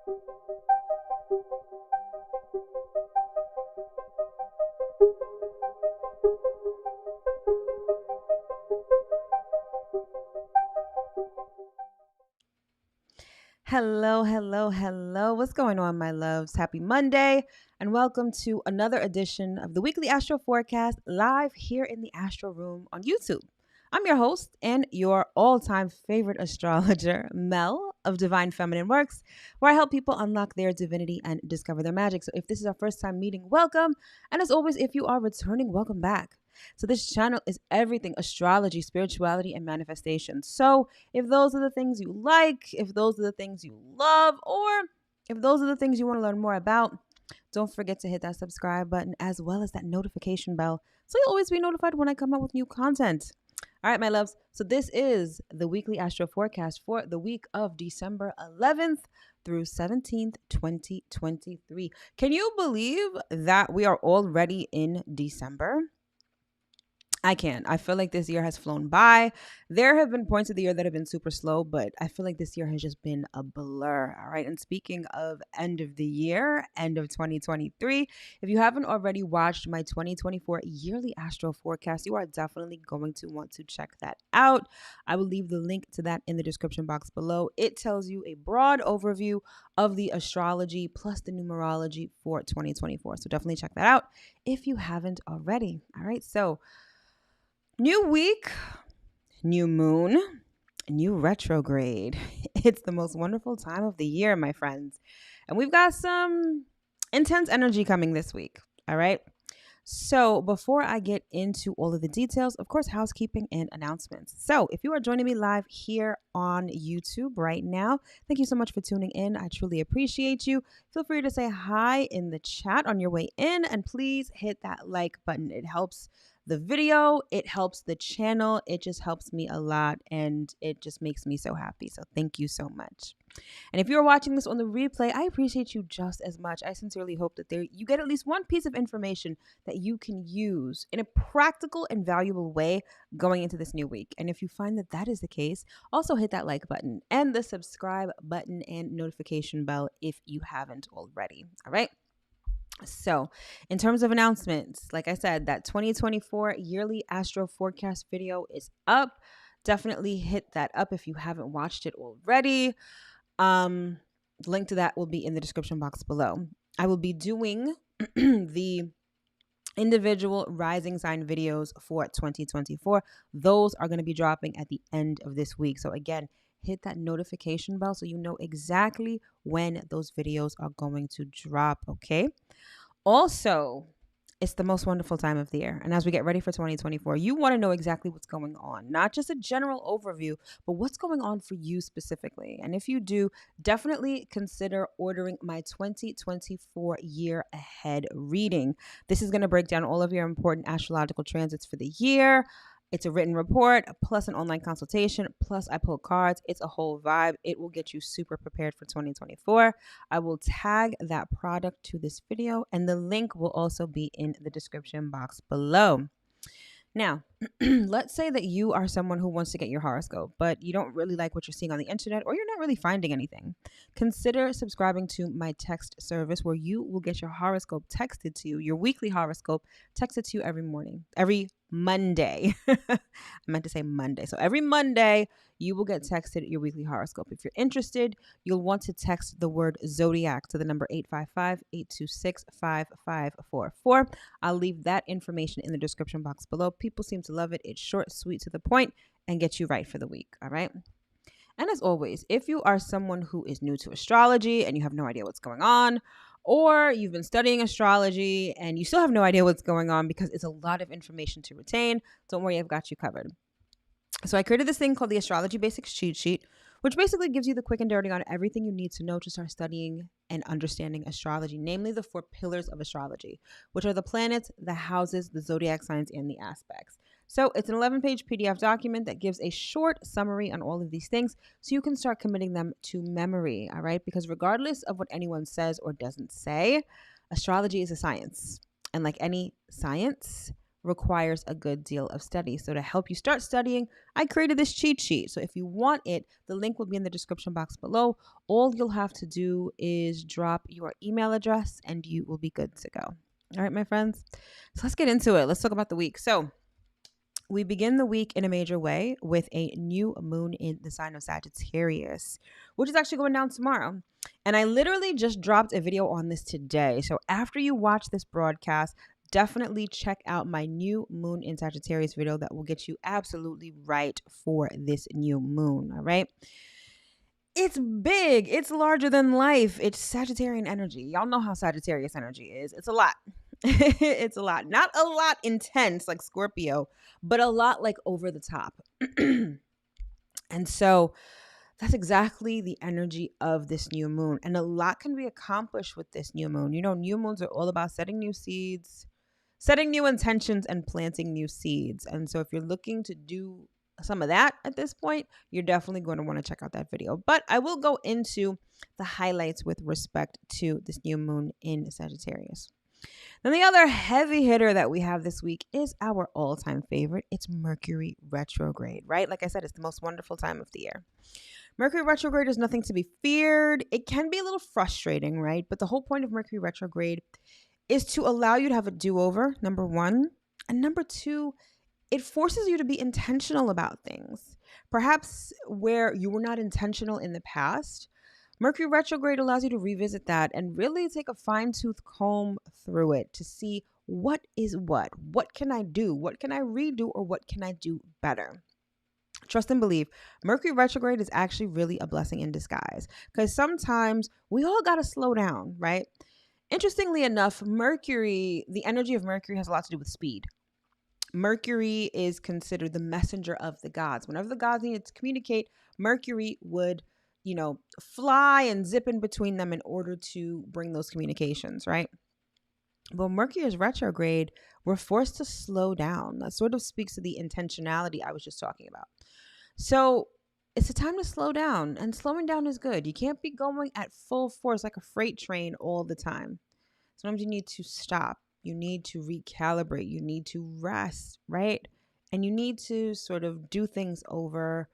Hello, hello, hello. What's going on, my loves? Happy Monday, and welcome to another edition of the weekly Astro Forecast live here in the Astro Room on YouTube. I'm your host and your all-time favorite astrologer, Mel of Divine Feminine Works, where I help people unlock their divinity and discover their magic. So if this is our first time meeting, welcome. And as always, if you are returning, welcome back. So this channel is everything astrology, spirituality, and manifestation. So if those are the things you like, if those are the things you love, or if those are the things you want to learn more about, don't forget to hit that subscribe button as well as that notification bell so you'll always be notified when I come out with new content. All right, my loves. So this is the weekly Astro Forecast for the week of December 11th through 17th, 2023. Can you believe that we are already in December? I can. I feel like this year has flown by. There have been points of the year that have been super slow, but I feel like this year has just been a blur. All right. And speaking of end of the year, end of 2023, if you haven't already watched my 2024 yearly astro forecast, you are definitely going to want to check that out. I will leave the link to that in the description box below. It tells you a broad overview of the astrology plus the numerology for 2024. So definitely check that out if you haven't already. All right. So, new week, new moon, new retrograde. It's the most wonderful time of the year, my friends. And we've got some intense energy coming this week. All right. So before I get into all of the details, of course, housekeeping and announcements. So if you are joining me live here on YouTube right now, thank you so much for tuning in. I truly appreciate you. Feel free to say hi in the chat on your way in, and please hit that like button. It helps the video, it helps the channel, it just helps me a lot, and it just makes me so happy. So thank you so much. And if you're watching this on the replay, I appreciate you just as much. I sincerely hope that you get at least one piece of information that you can use in a practical and valuable way going into this new week. And if you find that that is the case, also hit that like button and the subscribe button and notification bell if you haven't already. All right. So, in terms of announcements, like I said, that 2024 yearly astro forecast video is up. Definitely hit that up if you haven't watched it already. Link to that will be in the description box below. I will be doing the individual rising sign videos for 2024. Those are going to be dropping at the end of this week. So again, hit that notification bell so you know exactly when those videos are going to drop, okay? Also, it's the most wonderful time of the year. And as we get ready for 2024, you want to know exactly what's going on, not just a general overview, but what's going on for you specifically. And if you do, definitely consider ordering my 2024 year ahead reading. This is going to break down all of your important astrological transits for the year. It's a written report plus an online consultation, plus I pull cards. It's a whole vibe. It will get you super prepared for 2024. I will tag that product to this video, and the link will also be in the description box below. Now, let's say that you are someone who wants to get your horoscope, but you don't really like what you're seeing on the internet, or you're not really finding anything. Consider subscribing to my text service where you will get your horoscope texted to you, your weekly horoscope texted to you every Monday. I meant to say Monday. So every Monday, you will get texted your weekly horoscope. If you're interested, you'll want to text the word ZODIAC to the number 855-826-5544. I'll leave that information in the description box below. People seem to love it. It's short, sweet, to the point, and gets you right for the week. All right. And as always, if you are someone who is new to astrology and you have no idea what's going on, or you've been studying astrology and you still have no idea what's going on because it's a lot of information to retain, don't worry, I've got you covered. So I created this thing called the Astrology Basics Cheat Sheet, which basically gives you the quick and dirty on everything you need to know to start studying and understanding astrology, namely the 4 pillars of astrology, which are the planets, the houses, the zodiac signs, and the aspects. So it's an 11-page PDF document that gives a short summary on all of these things so you can start committing them to memory, all right? Because regardless of what anyone says or doesn't say, astrology is a science. And like any science, requires a good deal of study. So to help you start studying, I created this cheat sheet. So if you want it, the link will be in the description box below. All you'll have to do is drop your email address and you will be good to go. All right, my friends. So let's get into it. Let's talk about the week. So we begin the week in a major way with a new moon in the sign of Sagittarius, which is actually going down tomorrow. And I literally just dropped a video on this today. So after you watch this broadcast, definitely check out my new moon in Sagittarius video that will get you absolutely right for this new moon. All right. It's big. It's larger than life. It's Sagittarian energy. Y'all know how Sagittarius energy is. It's a lot. It's a lot. Not a lot intense like Scorpio, but a lot like over the top. And so that's exactly the energy of this new moon. And a lot can be accomplished with this new moon. You know, new moons are all about setting new seeds, setting new intentions, and planting new seeds. And so if you're looking to do some of that at this point, you're definitely going to want to check out that video. But I will go into the highlights with respect to this new moon in Sagittarius. Then the other heavy hitter that we have this week is our all-time favorite. It's Mercury Retrograde, right? Like I said, it's the most wonderful time of the year. Mercury Retrograde is nothing to be feared. It can be a little frustrating, right? But the whole point of Mercury Retrograde is to allow you to have a do-over, number one. And number two, it forces you to be intentional about things. Perhaps where you were not intentional in the past, Mercury Retrograde allows you to revisit that and really take a fine-tooth comb through it to see what is what can I do, what can I redo, or what can I do better. Trust and believe, Mercury Retrograde is actually really a blessing in disguise because sometimes we all got to slow down, right? Interestingly enough, Mercury, the energy of Mercury has a lot to do with speed. Mercury is considered the messenger of the gods. Whenever the gods needed to communicate, Mercury would fly and zip in between them in order to bring those communications, right? But Mercury is retrograde, we're forced to slow down. That sort of speaks to the intentionality I was just talking about. So it's a time to slow down, and slowing down is good. You can't be going at full force like a freight train all the time. Sometimes you need to stop. You need to recalibrate. You need to rest, right? And you need to sort of do things over,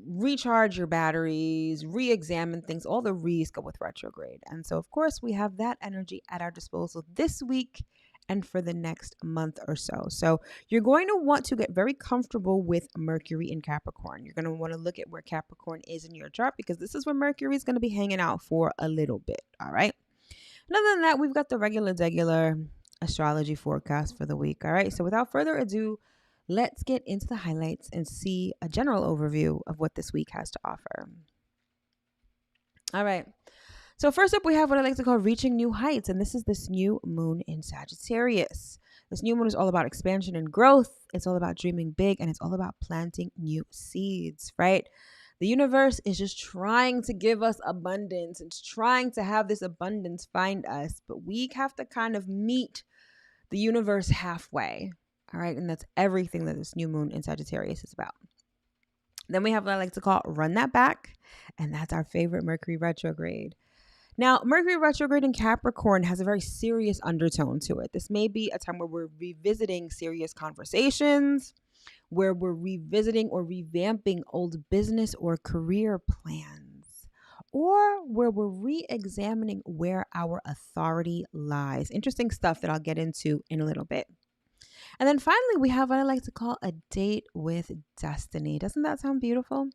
recharge your batteries, re-examine things. All the re's go with retrograde. And so, of course, we have that energy at our disposal this week and for the next month or so. So you're going to want to get very comfortable with Mercury in Capricorn. You're going to want to look at where Capricorn is in your chart because this is where Mercury is going to be hanging out for a little bit. All right. And other than that, we've got the regular astrology forecast for the week. All right. So without further ado, let's get into the highlights and see a general overview of what this week has to offer. All right. So first up, we have what I like to call reaching new heights. And this is this new moon in Sagittarius. This new moon is all about expansion and growth. It's all about dreaming big, and it's all about planting new seeds, right? The universe is just trying to give us abundance. It's trying to have this abundance find us, but we have to kind of meet the universe halfway. All right. And that's everything that this new moon in Sagittarius is about. Then we have what I like to call run that back. And that's our favorite Mercury retrograde. Now, Mercury retrograde in Capricorn has a very serious undertone to it. This may be a time where we're revisiting serious conversations, where we're revisiting or revamping old business or career plans, or where we're re-examining where our authority lies. Interesting stuff that I'll get into in a little bit. And then finally, we have what I like to call a date with destiny. Doesn't that sound beautiful?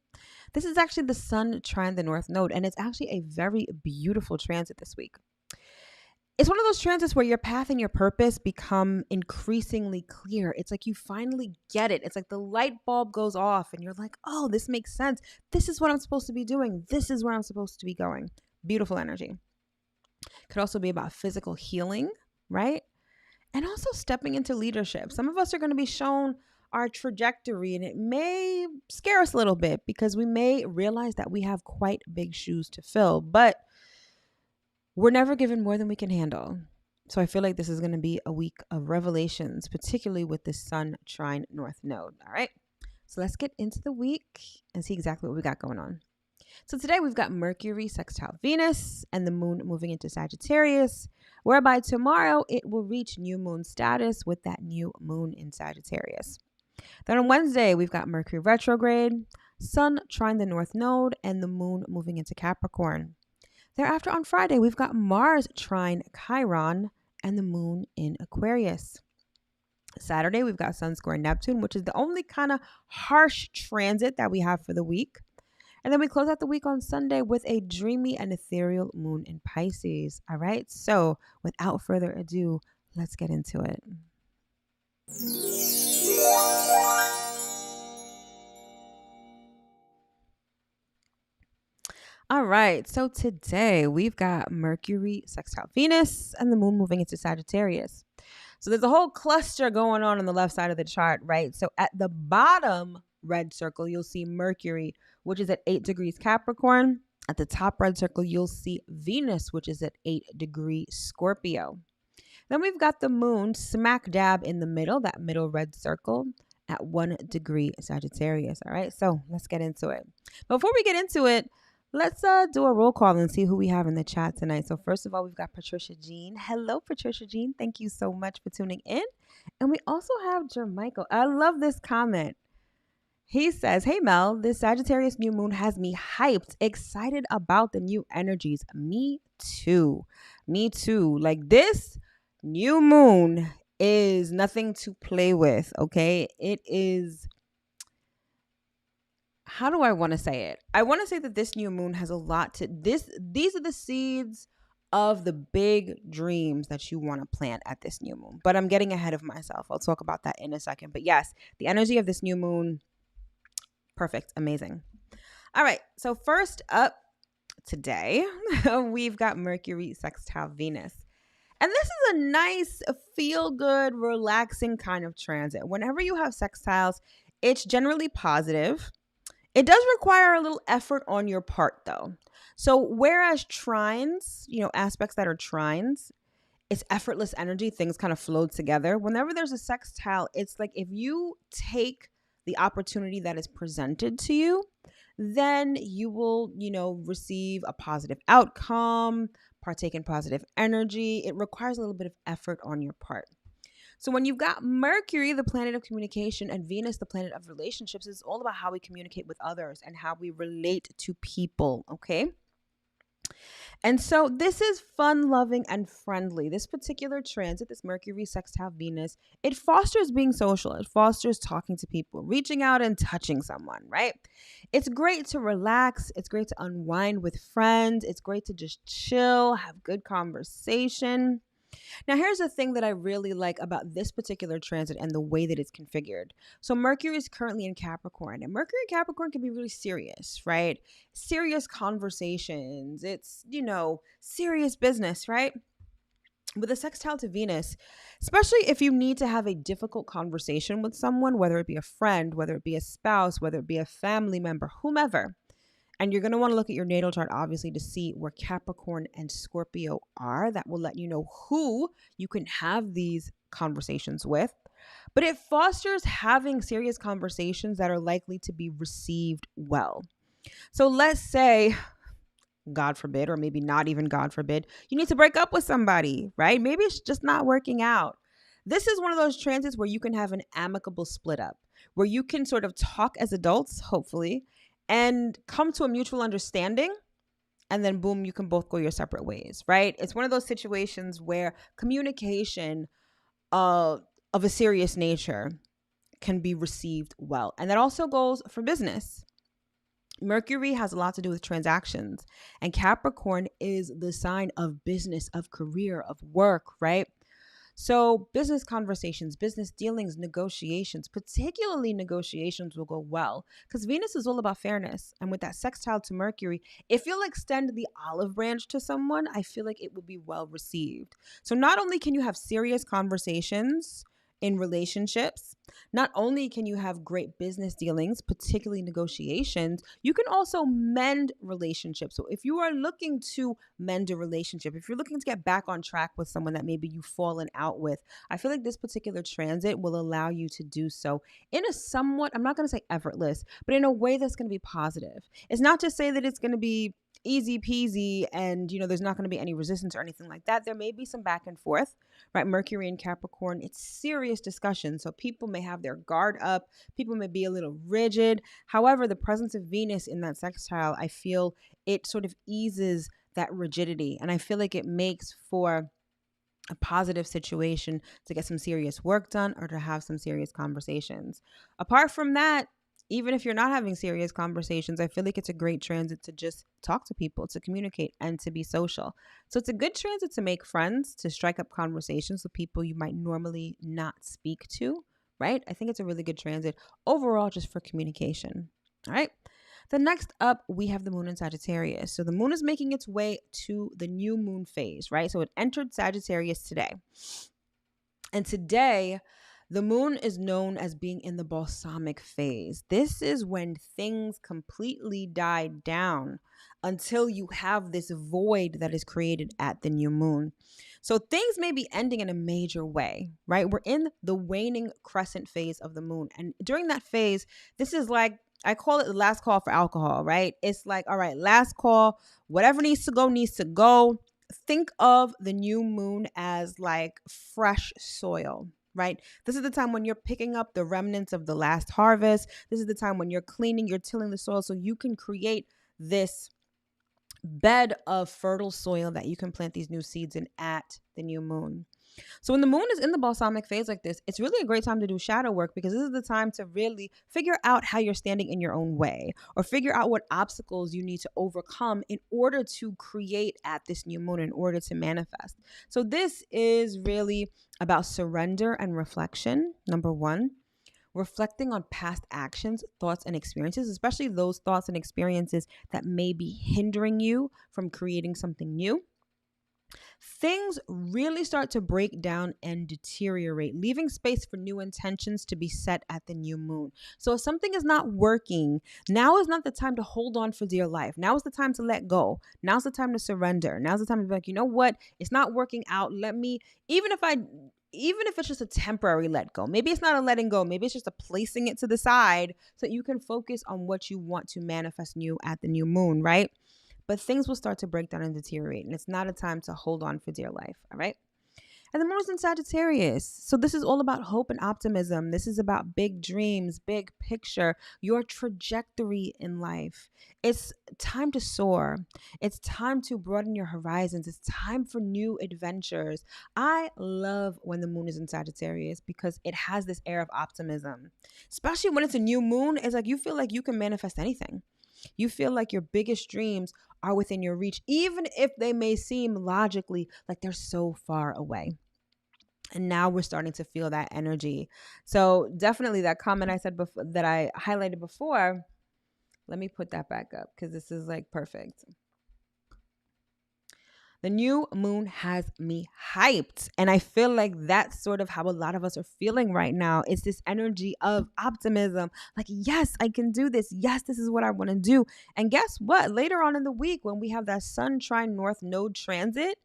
This is actually the Sun trine the North Node, and it's actually a very beautiful transit this week. It's one of those transits where your path and your purpose become increasingly clear. It's like you finally get it. It's like the light bulb goes off and you're like, oh, this makes sense. This is what I'm supposed to be doing. This is where I'm supposed to be going. Beautiful energy. Could also be about physical healing, right? And also stepping into leadership. Some of us are going to be shown our trajectory, and it may scare us a little bit because we may realize that we have quite big shoes to fill, but we're never given more than we can handle. So I feel like this is going to be a week of revelations, particularly with the Sun trine North Node. All right. So let's get into the week and see exactly what we got going on. So today we've got Mercury sextile Venus and the moon moving into Sagittarius, whereby tomorrow it will reach new moon status with that new moon in Sagittarius. Then on Wednesday, we've got Mercury retrograde, Sun trine the North Node, and the moon moving into Capricorn. Thereafter on Friday, we've got Mars trine Chiron and the moon in Aquarius. Saturday, we've got Sun square Neptune, which is the only kind of harsh transit that we have for the week. And then we close out the week on Sunday with a dreamy and ethereal moon in Pisces. All right. So without further ado, let's get into it. All right. So today we've got Mercury sextile Venus and the moon moving into Sagittarius. So there's a whole cluster going on the left side of the chart, right? So at the bottom red circle, you'll see Mercury, which is at 8 degrees Capricorn. At the top red circle, you'll see Venus, which is at 8 degrees Scorpio. Then we've got the moon smack dab in the middle, that middle red circle at 1 degree Sagittarius. All right, so let's get into it. Before we get into it, let's do a roll call and see who we have in the chat tonight. So first of all, we've got Patricia Jean. Hello, Patricia Jean. Thank you so much for tuning in. And we also have Jermichael. I love this comment. He says, hey, Mel, this Sagittarius new moon has me hyped, excited about the new energies. Me too. Me too. Like, this new moon is nothing to play with, okay? It is, how do I want to say it? I want to say that this new moon has a lot to this. These are the seeds of the big dreams that you want to plant at this new moon. But I'm getting ahead of myself. I'll talk about that in a second. But yes, the energy of this new moon, perfect, amazing. All right. So first up today, we've got Mercury sextile Venus. And this is a nice, feel-good, relaxing kind of transit. Whenever you have sextiles, it's generally positive. It does require a little effort on your part, though. So whereas trines, aspects that are trines, it's effortless energy. Things kind of flow together. Whenever there's a sextile, it's like if you take the opportunity that is presented to you, then you will, receive a positive outcome, partake in positive energy. It requires a little bit of effort on your part. So when you've got Mercury, the planet of communication, and Venus, the planet of relationships, it's all about how we communicate with others and how we relate to people, okay? And so this is fun, loving, and friendly. This particular transit, this Mercury sextile Venus, it fosters being social. It fosters talking to people, reaching out and touching someone, right? It's great to relax. It's great to unwind with friends. It's great to just chill, have good conversation. Now, here's the thing that I really like about this particular transit and the way that it's configured. So Mercury is currently in Capricorn, and Mercury in Capricorn can be really serious, right? Serious conversations. It's, serious business, right? With a sextile to Venus, especially if you need to have a difficult conversation with someone, whether it be a friend, whether it be a spouse, whether it be a family member, whomever. And you're going to want to look at your natal chart, obviously, to see where Capricorn and Scorpio are. That will let you know who you can have these conversations with. But it fosters having serious conversations that are likely to be received well. So let's say, God forbid, or maybe not even God forbid, you need to break up with somebody, right? Maybe it's just not working out. This is one of those transits where you can have an amicable split up, where you can sort of talk as adults, hopefully, and come to a mutual understanding, and then boom, you can both go your separate ways, right? It's one of those situations where communication of a serious nature can be received well. And that also goes for business. Mercury has a lot to do with transactions, and Capricorn is the sign of business, of career, of work, right? So business conversations, business dealings, negotiations, particularly negotiations, will go well because Venus is all about fairness. And with that sextile to Mercury, if you'll extend the olive branch to someone, I feel like it will be well received. So not only can you have serious conversations, in relationships. Not only can you have great business dealings, particularly negotiations, you can also mend relationships. So if you are looking to mend a relationship, if you're looking to get back on track with someone that maybe you've fallen out with, I feel like this particular transit will allow you to do so in a somewhat, I'm not going to say effortless, but in a way that's going to be positive. It's not to say that it's going to be easy peasy and there's not going to be any resistance or anything like that. There may be some back and forth, right? Mercury and Capricorn, it's serious discussion, so people may have their guard up, people may be a little rigid. However, the presence of Venus in that sextile, I feel it sort of eases that rigidity, and I feel like it makes for a positive situation to get some serious work done or to have some serious conversations. Apart from that, even if you're not having serious conversations, I feel like it's a great transit to just talk to people, to communicate, and to be social. So it's a good transit to make friends, to strike up conversations with people you might normally not speak to, right? I think it's a really good transit overall just for communication. All right. The next up, we have the moon in Sagittarius. So the moon is making its way to the new moon phase, right? So it entered Sagittarius today. And today, the moon is known as being in the balsamic phase. This is when things completely die down until you have this void that is created at the new moon. So things may be ending in a major way, right? We're in the waning crescent phase of the moon. And during that phase, this is like, I call it the last call for alcohol, right? It's like, all right, last call, whatever needs to go, needs to go. Think of the new moon as like fresh soil, right? This is the time when you're picking up the remnants of the last harvest. This is the time when you're cleaning, you're tilling the soil so you can create this bed of fertile soil that you can plant these new seeds in at the new moon. So when the moon is in the balsamic phase like this, it's really a great time to do shadow work, because this is the time to really figure out how you're standing in your own way, or figure out what obstacles you need to overcome in order to create at this new moon, in order to manifest. So this is really about surrender and reflection, number one. Reflecting on past actions, thoughts, and experiences, especially those thoughts and experiences that may be hindering you from creating something new. Things really start to break down and deteriorate, leaving space for new intentions to be set at the new moon. So if something is not working, now is not the time to hold on for dear life. Now is the time to let go. Now's the time to surrender. Now's the time to be like, you know what? It's not working out. Even if it's just a temporary let go, maybe it's not a letting go, maybe it's just a placing it to the side so that you can focus on what you want to manifest new at the new moon, right? But things will start to break down and deteriorate, and it's not a time to hold on for dear life, all right? And the moon is in Sagittarius. So this is all about hope and optimism. This is about big dreams, big picture, your trajectory in life. It's time to soar. It's time to broaden your horizons. It's time for new adventures. I love when the moon is in Sagittarius because it has this air of optimism, especially when it's a new moon. It's like you feel like you can manifest anything. You feel like your biggest dreams are within your reach, even if they may seem logically like they're so far away. And now we're starting to feel that energy. So definitely that comment I said before, that I highlighted before, let me put that back up because this is like perfect. The new moon has me hyped. And I feel like that's sort of how a lot of us are feeling right now. It's this energy of optimism. Like, yes, I can do this. Yes, this is what I want to do. And guess what? Later on in the week, when we have that Sun trine North node transit,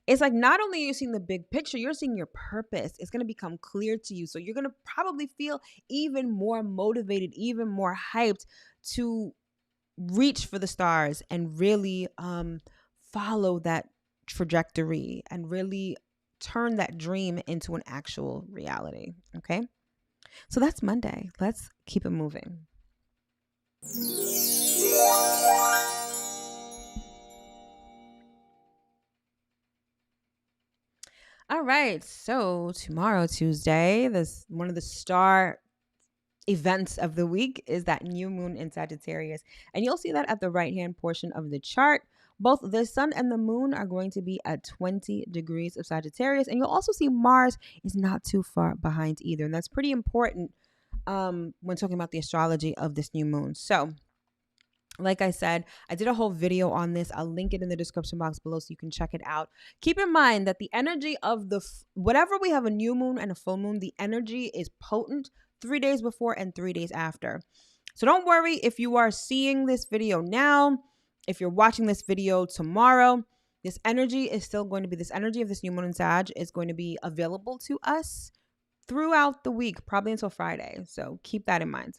it's like not only are you seeing the big picture, you're seeing your purpose. It's going to become clear to you. So you're going to probably feel even more motivated, even more hyped to reach for the stars and really follow that trajectory and really turn that dream into an actual reality. Okay. So that's Monday. Let's keep it moving. All right. So tomorrow, Tuesday, one of the star events of the week is that new moon in Sagittarius. And you'll see that at the right-hand portion of the chart. Both the sun and the moon are going to be at 20 degrees of Sagittarius. And you'll also see Mars is not too far behind either. And that's pretty important when talking about the astrology of this new moon. So Like I said, I did a whole video on this. I'll link it in the description box below so you can check it out. Keep in mind that the energy of whatever we have a new moon and a full moon, the energy is potent 3 days before and 3 days after. So don't worry if you are seeing this video now, if you're watching this video tomorrow, this energy is still going to be, this energy of this new moon in Sag is going to be available to us throughout the week, probably until Friday. So keep that in mind.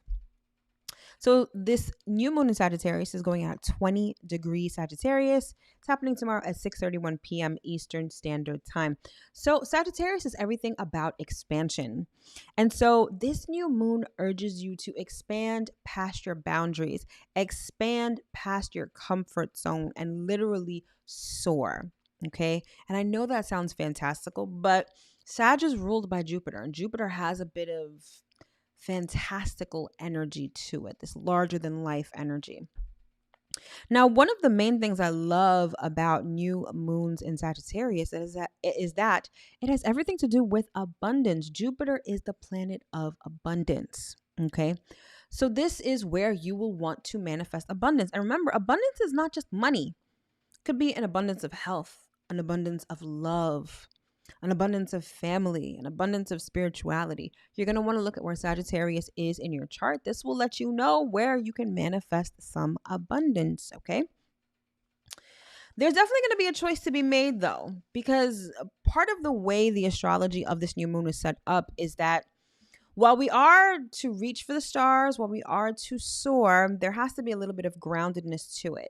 So this new moon in Sagittarius is going at 20 degrees Sagittarius. It's happening tomorrow at 6:31 p.m. Eastern Standard Time. So Sagittarius is everything about expansion. And so this new moon urges you to expand past your boundaries, expand past your comfort zone, and literally soar. Okay. And I know that sounds fantastical, but Sag is ruled by Jupiter, and Jupiter has a bit of fantastical energy to it, this larger than life energy. Now, one of the main things I love about new moons in Sagittarius is that it has everything to do with abundance. Jupiter is the planet of abundance. Okay. So this is where you will want to manifest abundance. And remember, abundance is not just money. It could be an abundance of health, an abundance of love, an abundance of family, an abundance of spirituality. You're going to want to look at where Sagittarius is in your chart. This will let you know where you can manifest some abundance, okay? There's definitely going to be a choice to be made, though, because part of the way the astrology of this new moon is set up is that while we are to reach for the stars, while we are to soar, there has to be a little bit of groundedness to it.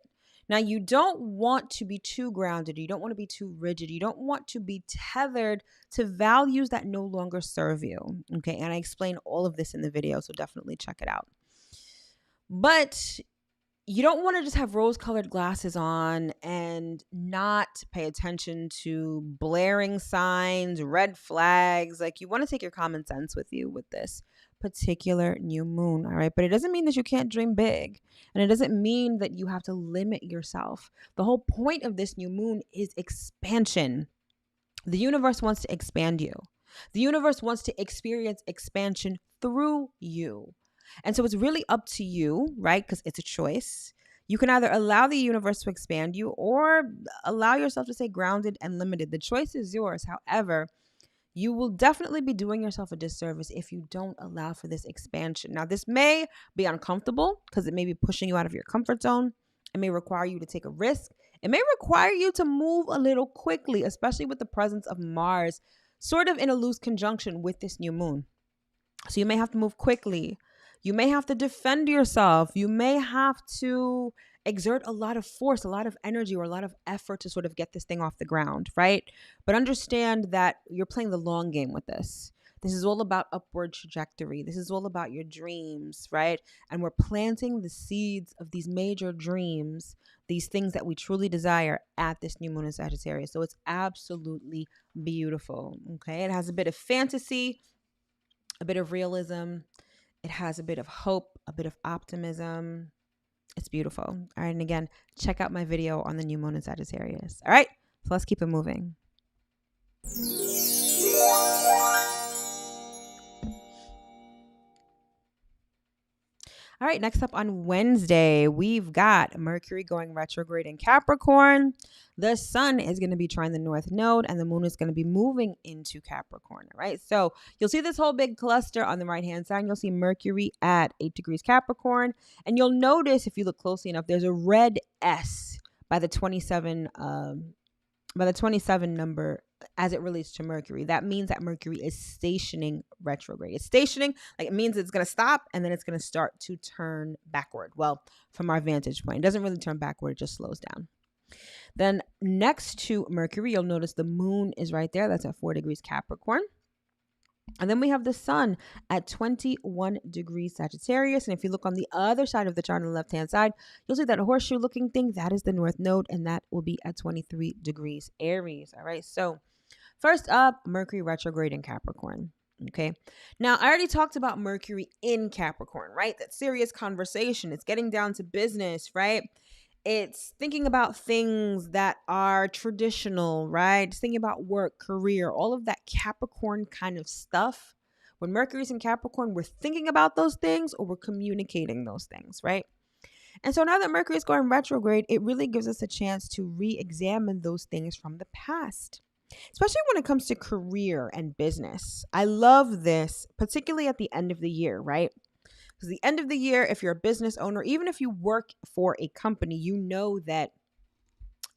Now, you don't want to be too grounded. You don't want to be too rigid. You don't want to be tethered to values that no longer serve you. Okay. And I explain all of this in the video, so definitely check it out. But you don't want to just have rose-colored glasses on and not pay attention to blaring signs, red flags. Like, you want to take your common sense with you with this particular new moon, all right? But it doesn't mean that you can't dream big, and it doesn't mean that you have to limit yourself. The whole point of this new moon is expansion. The universe wants to expand you. The universe wants to experience expansion through you. And so it's really up to you, right? Because it's a choice. You can either allow the universe to expand you or allow yourself to stay grounded and limited. The choice is yours. However, you will definitely be doing yourself a disservice if you don't allow for this expansion. Now, this may be uncomfortable because it may be pushing you out of your comfort zone. It may require you to take a risk. It may require you to move a little quickly, especially with the presence of Mars sort of in a loose conjunction with this new moon. So you may have to move quickly. You may have to defend yourself. You may have to exert a lot of force, a lot of energy, or a lot of effort to sort of get this thing off the ground, right? But understand that you're playing the long game with this. This is all about upward trajectory. This is all about your dreams, right? And we're planting the seeds of these major dreams, these things that we truly desire at this new moon in Sagittarius. So it's absolutely beautiful, okay? It has a bit of fantasy, a bit of realism. It has a bit of hope, a bit of optimism. It's beautiful. All right. And again, check out my video on the new moon in Sagittarius. All right. So let's keep it moving. All right, next up on Wednesday, we've got Mercury going retrograde in Capricorn. The sun is going to be trying the north node and the moon is going to be moving into Capricorn, right? So you'll see this whole big cluster on the right-hand side. You'll see Mercury at 8 degrees Capricorn. And you'll notice, if you look closely enough, there's a red S by the 27 number as it relates to Mercury. That means that Mercury is stationing retrograde. It's stationing, like it means it's going to stop and then it's going to start to turn backward. Well, from our vantage point, it doesn't really turn backward, it just slows down. Then next to Mercury, you'll notice the moon is right there. That's at 4 degrees Capricorn. And then we have the sun at 21 degrees Sagittarius. And if you look on the other side of the chart on the left-hand side, you'll see that horseshoe looking thing. That is the north node, and that will be at 23 degrees Aries. All right. So first up, Mercury retrograde in Capricorn. Okay. Now, I already talked about Mercury in Capricorn, right? That serious conversation. It's getting down to business, right? It's thinking about things that are traditional, right? It's thinking about work, career, all of that Capricorn kind of stuff. When Mercury's in Capricorn, we're thinking about those things or we're communicating those things, right? And so now that Mercury is going retrograde, it really gives us a chance to re-examine those things from the past, especially when it comes to career and business. I love this, particularly at the end of the year, right? Because the end of the year, if you're a business owner, even if you work for a company, you know that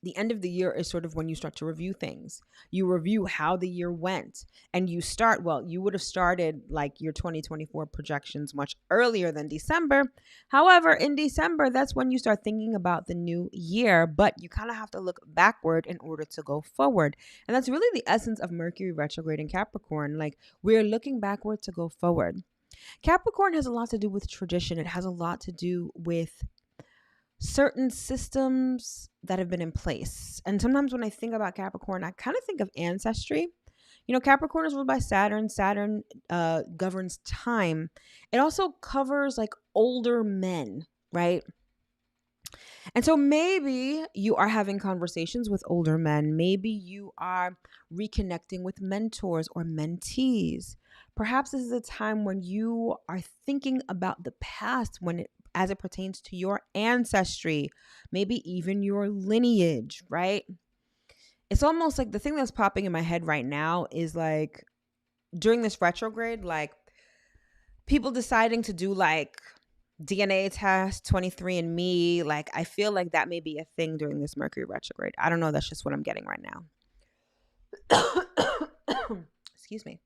the end of the year is sort of when you start to review things. You review how the year went, and you start, well, you would have started like your 2024 projections much earlier than December. However, in December, that's when you start thinking about the new year, but you kind of have to look backward in order to go forward. And that's really the essence of Mercury retrograde in Capricorn. Like, we're looking backward to go forward. Capricorn has a lot to do with tradition. It has a lot to do with certain systems that have been in place. And sometimes when I think about Capricorn, I kind of think of ancestry. You know, Capricorn is ruled by Saturn. Saturn governs time. It also covers like older men, right? And so maybe you are having conversations with older men. Maybe you are reconnecting with mentors or mentees. Perhaps this is a time when you are thinking about the past as it pertains to your ancestry, maybe even your lineage, right? It's almost like the thing that's popping in my head right now is like during this retrograde, like people deciding to do like DNA test, 23andMe, like I feel like that may be a thing during this Mercury retrograde. I don't know. That's just what I'm getting right now. Excuse me.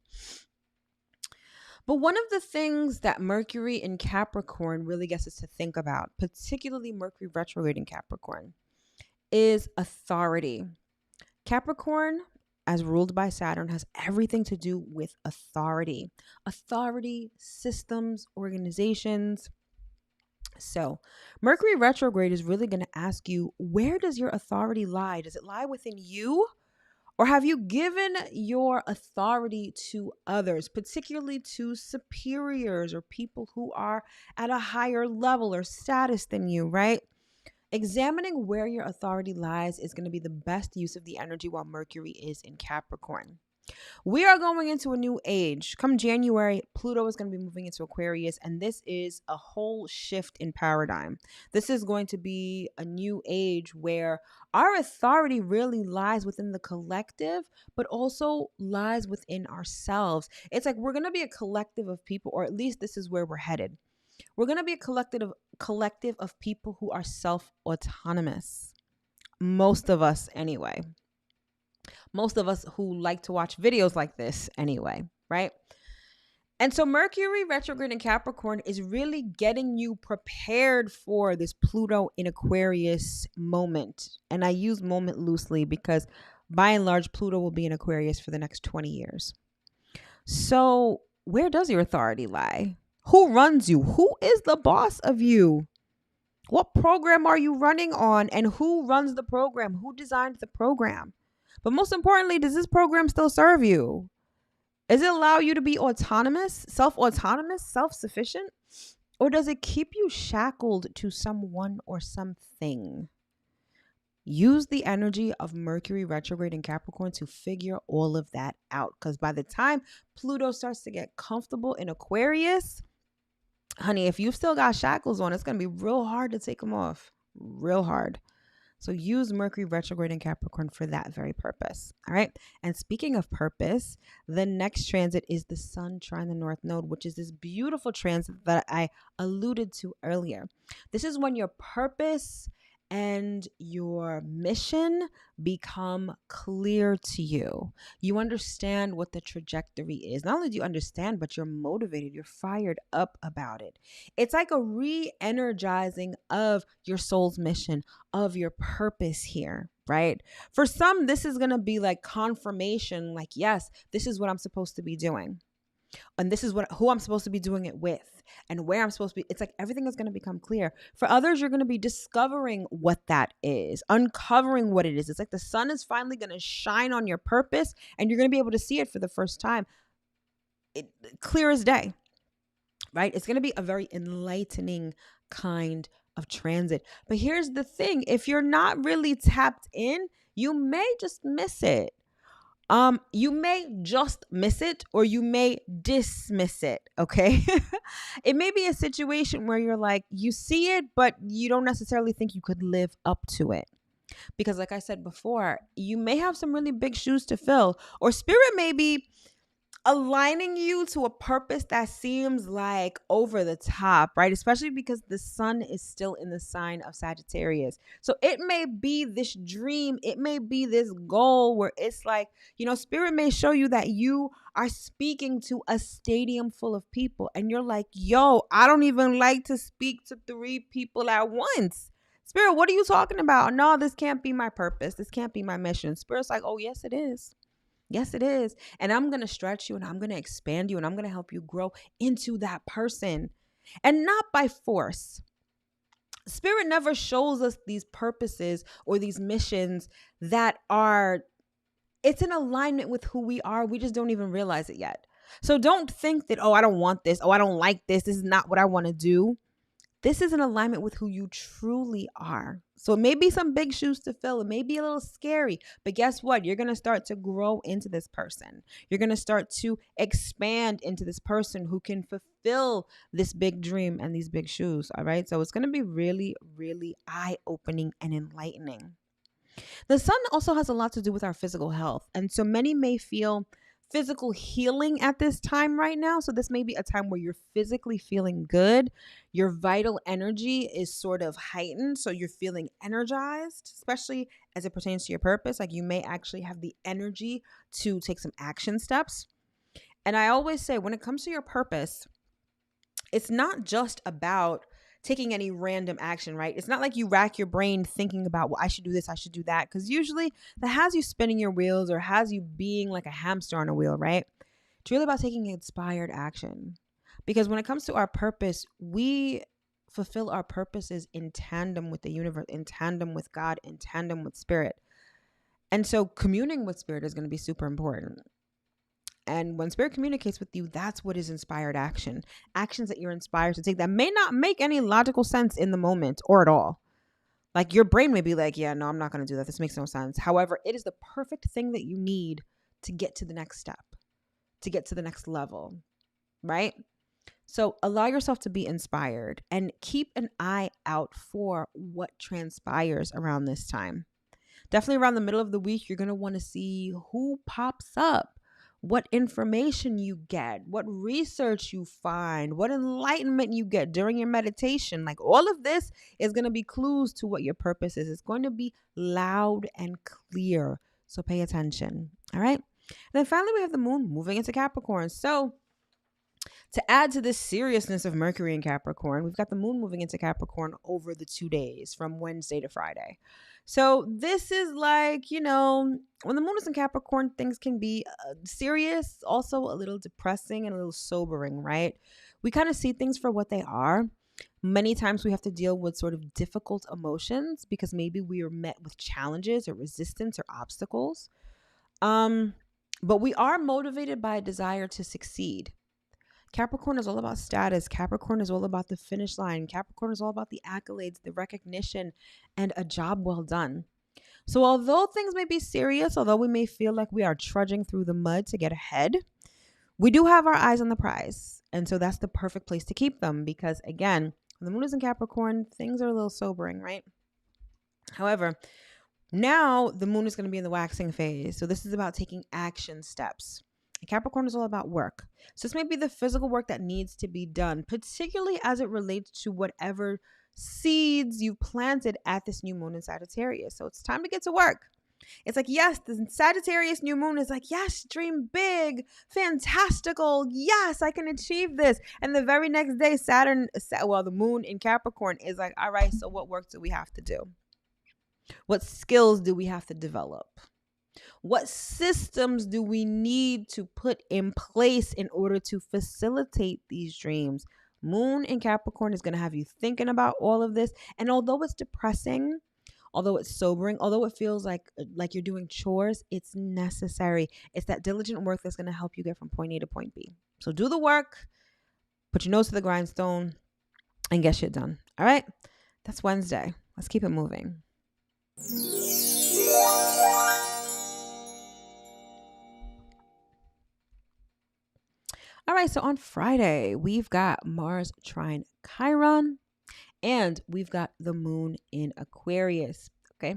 But one of the things that Mercury in Capricorn really gets us to think about, particularly Mercury retrograde in Capricorn, is authority. Capricorn, as ruled by Saturn, has everything to do with authority. Authority, systems, organizations. So Mercury retrograde is really going to ask you, where does your authority lie? Does it lie within you? Or have you given your authority to others, particularly to superiors or people who are at a higher level or status than you, right? Examining where your authority lies is going to be the best use of the energy while Mercury is in Capricorn. We are going into a new age. Come January, Pluto is going to be moving into Aquarius, and this is a whole shift in paradigm. This is going to be a new age where our authority really lies within the collective, but also lies within ourselves. It's like we're going to be a collective of people, or at least this is where we're headed. We're going to be a collective of people who are self-autonomous. Most of us anyway. Most of us who like to watch videos like this anyway, right? And so Mercury retrograde in Capricorn is really getting you prepared for this Pluto in Aquarius moment. And I use moment loosely because by and large, Pluto will be in Aquarius for the next 20 years. So where does your authority lie? Who runs you? Who is the boss of you? What program are you running on? And who runs the program? Who designed the program? But most importantly, does this program still serve you? Does it allow you to be autonomous, self-sufficient? Or does it keep you shackled to someone or something? Use the energy of Mercury retrograde in Capricorn to figure all of that out. Because by the time Pluto starts to get comfortable in Aquarius, honey, if you've still got shackles on, it's going to be real hard to take them off. Real hard. So use Mercury retrograde in Capricorn for that very purpose. All right. And speaking of purpose, the next transit is the Sun trine the North Node, which is this beautiful transit that I alluded to earlier. This is when your purpose and your mission become clear to you. You understand what the trajectory is. Not only do you understand, but you're motivated. You're fired up about it. It's like a re-energizing of your soul's mission, of your purpose here, right? For some, this is going to be like confirmation, like, yes, this is what I'm supposed to be doing. And this is who I'm supposed to be doing it with and where I'm supposed to be. It's like everything is going to become clear. For others, you're going to be discovering what that is, uncovering what it is. It's like the sun is finally going to shine on your purpose and you're going to be able to see it for the first time. Clear as day, right? It's going to be a very enlightening kind of transit. But here's the thing. If you're not really tapped in, you may just miss it. You may just miss it or you may dismiss it, okay? It may be a situation where you're like, you see it, but you don't necessarily think you could live up to it. Because like I said before, you may have some really big shoes to fill, or spirit may be aligning you to a purpose that seems like over the top, right? Especially because the sun is still in the sign of Sagittarius. So it may be this dream, it may be this goal where it's like, spirit may show you that you are speaking to a stadium full of people and you're like, yo, I don't even like to speak to 3 people at once. Spirit, what are you talking about? No, this can't be my purpose. This can't be my mission. Spirit's like, oh, yes, it is. Yes, it is. And I'm going to stretch you and I'm going to expand you and I'm going to help you grow into that person. And not by force. Spirit never shows us these purposes or these missions that it's in alignment with who we are. We just don't even realize it yet. So don't think that, oh, I don't want this. Oh, I don't like this. This is not what I want to do. This is in alignment with who you truly are. So it may be some big shoes to fill. It may be a little scary, but guess what? You're going to start to grow into this person. You're going to start to expand into this person who can fulfill this big dream and these big shoes. All right. So it's going to be really, really eye-opening and enlightening. The sun also has a lot to do with our physical health. And so many may feel physical healing at this time right now. So this may be a time where you're physically feeling good. Your vital energy is sort of heightened. So you're feeling energized, especially as it pertains to your purpose. Like you may actually have the energy to take some action steps. And I always say when it comes to your purpose, it's not just about taking any random action, right? It's not like you rack your brain thinking about, well, I should do this, I should do that. Because usually that has you spinning your wheels or has you being like a hamster on a wheel, right? It's really about taking inspired action. Because when it comes to our purpose, we fulfill our purposes in tandem with the universe, in tandem with God, in tandem with spirit. And so communing with spirit is going to be super important. And when spirit communicates with you, that's what is inspired action. Actions that you're inspired to take that may not make any logical sense in the moment or at all. Like your brain may be like, yeah, no, I'm not going to do that. This makes no sense. However, it is the perfect thing that you need to get to the next step, to get to the next level, right? So allow yourself to be inspired and keep an eye out for what transpires around this time. Definitely around the middle of the week, you're going to want to see who pops up. What information you get, what research you find, what enlightenment you get during your meditation. Like all of this is going to be clues to what your purpose is. It's going to be loud and clear. So pay attention. All right. And then finally, we have the moon moving into Capricorn. So to add to this seriousness of Mercury in Capricorn, we've got the moon moving into Capricorn over the 2 days from Wednesday to Friday. So this is like, when the moon is in Capricorn, things can be serious, also a little depressing and a little sobering, right? We kind of see things for what they are. Many times we have to deal with sort of difficult emotions because maybe we are met with challenges or resistance or obstacles. But we are motivated by a desire to succeed. Capricorn is all about status. Capricorn is all about the finish line. Capricorn is all about the accolades, the recognition, and a job well done. So although things may be serious, although we may feel like we are trudging through the mud to get ahead, we do have our eyes on the prize. And so that's the perfect place to keep them because, again, when the moon is in Capricorn, things are a little sobering, right? However, now the moon is going to be in the waxing phase. So this is about taking action steps. Capricorn is all about work. So this may be the physical work that needs to be done, particularly as it relates to whatever seeds you planted at this new moon in Sagittarius. So it's time to get to work. It's like, yes, the Sagittarius new moon is like, yes, dream big, fantastical. Yes, I can achieve this. And the very next day, the moon in Capricorn is like, all right, so what work do we have to do? What skills do we have to develop? What systems do we need to put in place in order to facilitate these dreams? Moon in Capricorn is going to have you thinking about all of this. And although it's depressing, although it's sobering, although it feels like you're doing chores, it's necessary. It's that diligent work that's going to help you get from point A to point B. So do the work, put your nose to the grindstone, and get shit done. All right? That's Wednesday. Let's keep it moving. All right, so on Friday, we've got Mars trine Chiron and we've got the moon in Aquarius. Okay,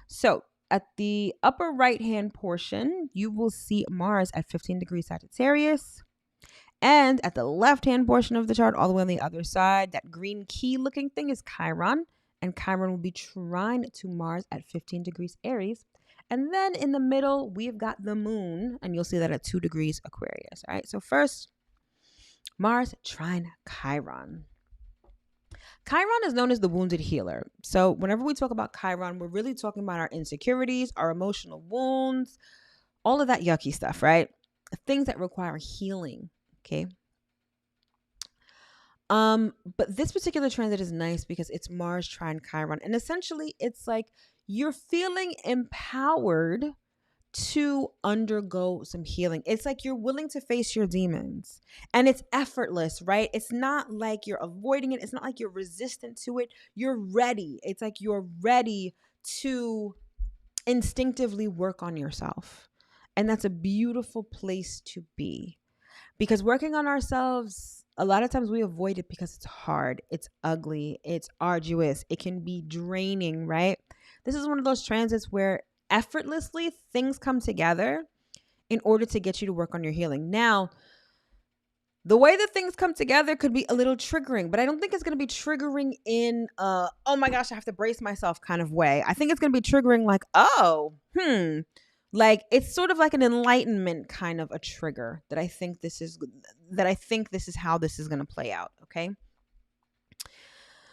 so at the upper right hand portion, you will see Mars at 15 degrees Sagittarius. And at the left hand portion of the chart, all the way on the other side, that green key looking thing is Chiron. And Chiron will be trine to Mars at 15 degrees Aries. And then in the middle, we've got the moon, and you'll see that at 2 degrees Aquarius. All right, so first, Mars trine Chiron. Chiron is known as the wounded healer. So whenever we talk about Chiron, we're really talking about our insecurities, our emotional wounds, all of that yucky stuff, right? Things that require healing. Okay. But this particular transit is nice because it's Mars trine Chiron. And essentially it's like you're feeling empowered to undergo some healing. It's like you're willing to face your demons and it's effortless, right? It's not like you're avoiding it. It's not like you're resistant to it. You're ready. It's like you're ready to instinctively work on yourself. And that's a beautiful place to be. Because working on ourselves, a lot of times we avoid it because it's hard, it's ugly, it's arduous, it can be draining, right? This is one of those transits where effortlessly things come together in order to get you to work on your healing. Now, the way that things come together could be a little triggering, but I don't think it's going to be triggering in oh my gosh, I have to brace myself kind of way. I think it's going to be triggering like, like it's sort of like an enlightenment kind of a trigger that I think this is how this is going to play out, okay?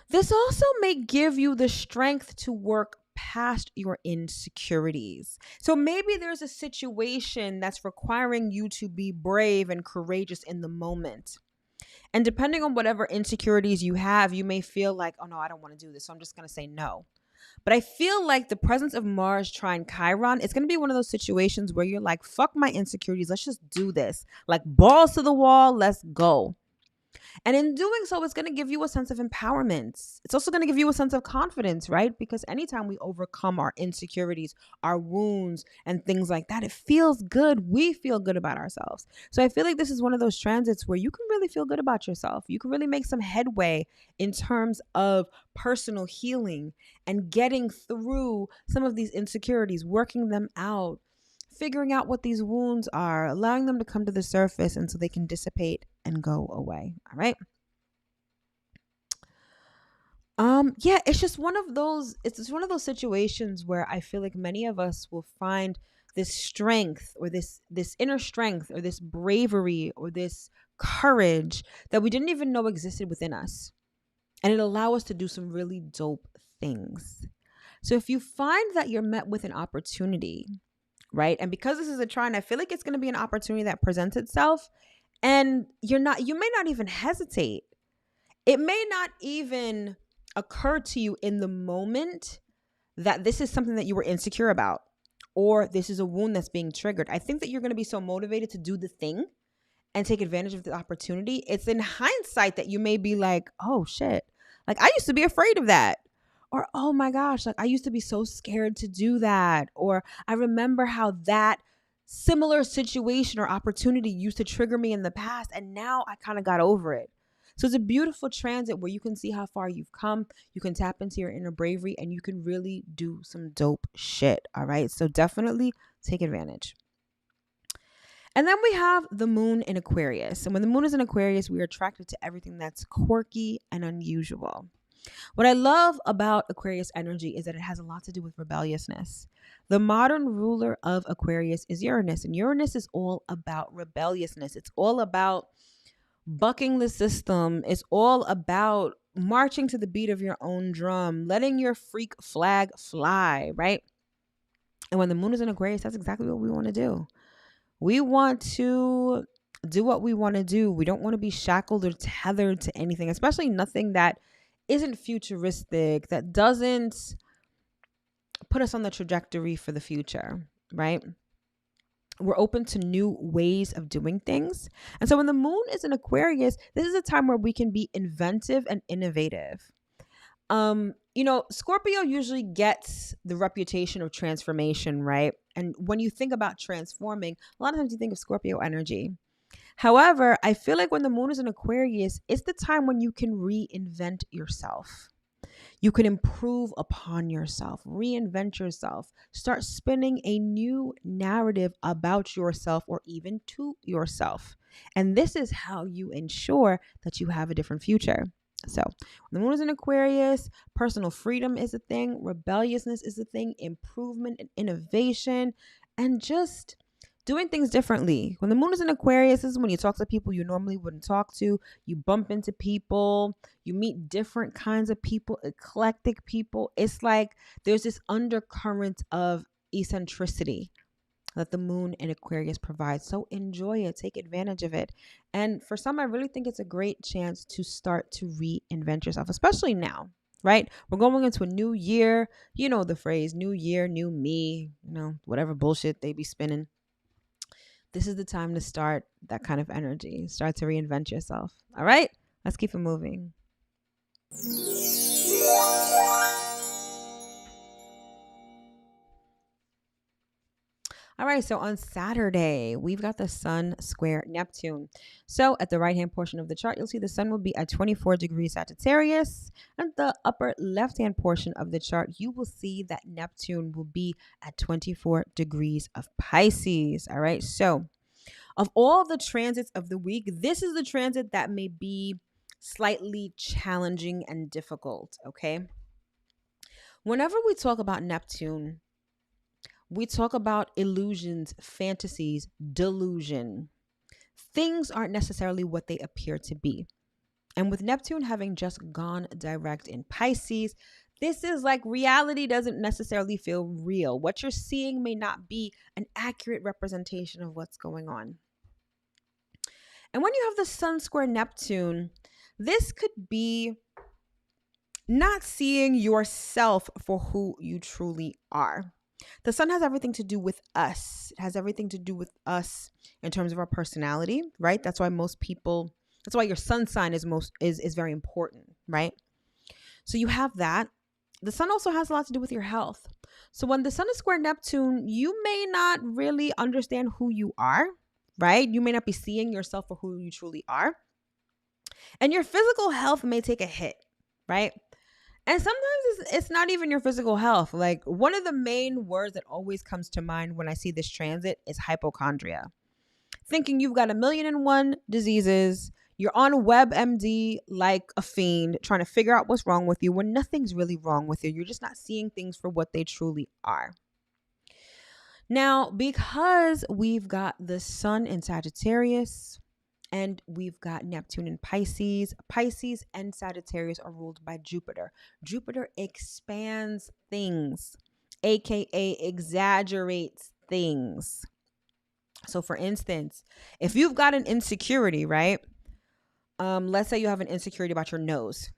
This also may give you the strength to work past your insecurities. So maybe there's a situation that's requiring you to be brave and courageous in the moment. And depending on whatever insecurities you have, you may feel like, oh no, I don't want to do this, so I'm just going to say no. But I feel like the presence of Mars trine Chiron is going to be one of those situations where you're like, fuck my insecurities. Let's just do this. Like balls to the wall. Let's go. And in doing so, it's going to give you a sense of empowerment. It's also going to give you a sense of confidence, right? Because anytime we overcome our insecurities, our wounds, and things like that, it feels good. We feel good about ourselves. So I feel like this is one of those transits where you can really feel good about yourself. You can really make some headway in terms of personal healing and getting through some of these insecurities, working them out, figuring out what these wounds are, allowing them to come to the surface and so they can dissipate and go away. All right. Yeah, it's just one of those situations where I feel like many of us will find this strength or this inner strength or this bravery or this courage that we didn't even know existed within us. And it'll allow us to do some really dope things. So if you find that you're met with an opportunity, right? And because this is a trine, I feel like it's going to be an opportunity that presents itself and you may not even hesitate. It may not even occur to you in the moment that this is something that you were insecure about or this is a wound that's being triggered. I think that you're going to be so motivated to do the thing and take advantage of the opportunity. It's in hindsight that you may be like, oh shit, like I used to be afraid of that. Or, oh my gosh, like I used to be so scared to do that. Or I remember how that similar situation or opportunity used to trigger me in the past. And now I kind of got over it. So it's a beautiful transit where you can see how far you've come. You can tap into your inner bravery and you can really do some dope shit. All right. So definitely take advantage. And then we have the moon in Aquarius. And when the moon is in Aquarius, we are attracted to everything that's quirky and unusual. What I love about Aquarius energy is that it has a lot to do with rebelliousness. The modern ruler of Aquarius is Uranus, and Uranus is all about rebelliousness. It's all about bucking the system. It's all about marching to the beat of your own drum, letting your freak flag fly, right? And when the moon is in Aquarius, that's exactly what we want to do. We want to do what we want to do. We don't want to be shackled or tethered to anything, especially nothing that isn't futuristic, that doesn't put us on the trajectory for the future, right? We're open to new ways of doing things. And so when the moon is in Aquarius, this is a time where we can be inventive and innovative. Scorpio usually gets the reputation of transformation, right? And when you think about transforming, a lot of times you think of Scorpio energy. However, I feel like when the moon is in Aquarius, it's the time when you can reinvent yourself. You can improve upon yourself, reinvent yourself, start spinning a new narrative about yourself or even to yourself. And this is how you ensure that you have a different future. So, when the moon is in Aquarius, personal freedom is a thing, rebelliousness is a thing, improvement and innovation, and just doing things differently. When the moon is in Aquarius, this is when you talk to people you normally wouldn't talk to. You bump into people, you meet different kinds of people, eclectic people. It's like there's this undercurrent of eccentricity that the moon in Aquarius provides. So enjoy it, take advantage of it. And for some, I really think it's a great chance to start to reinvent yourself, especially now, right? We're going into a new year. You know the phrase, new year, new me, whatever bullshit they be spinning. This is the time to start that kind of energy. Start to reinvent yourself. All right, let's keep it moving. All right, so on Saturday, we've got the Sun square Neptune. So at the right-hand portion of the chart, you'll see the Sun will be at 24 degrees Sagittarius. At the upper left-hand portion of the chart, you will see that Neptune will be at 24 degrees of Pisces. All right, so of all the transits of the week, this is the transit that may be slightly challenging and difficult, okay? Whenever we talk about Neptune, we talk about illusions, fantasies, delusion. Things aren't necessarily what they appear to be. And with Neptune having just gone direct in Pisces, this is like reality doesn't necessarily feel real. What you're seeing may not be an accurate representation of what's going on. And when you have the Sun square Neptune, this could be not seeing yourself for who you truly are. The Sun has everything to do with us. It has everything to do with us in terms of our personality, right? That's why that's why your Sun sign is very important, right? So you have that. The Sun also has a lot to do with your health. So when the Sun is square Neptune, you may not really understand who you are, right? You may not be seeing yourself for who you truly are. And your physical health may take a hit, right? And sometimes it's not even your physical health. Like one of the main words that always comes to mind when I see this transit is hypochondria. Thinking you've got 1,000,001 diseases. You're on WebMD like a fiend trying to figure out what's wrong with you when nothing's really wrong with you. You're just not seeing things for what they truly are. Now, because we've got the Sun in Sagittarius, and we've got Neptune in Pisces. Pisces and Sagittarius are ruled by Jupiter. Jupiter expands things, aka exaggerates things. So for instance, if you've got an insecurity, right? Let's say you have an insecurity about your nose.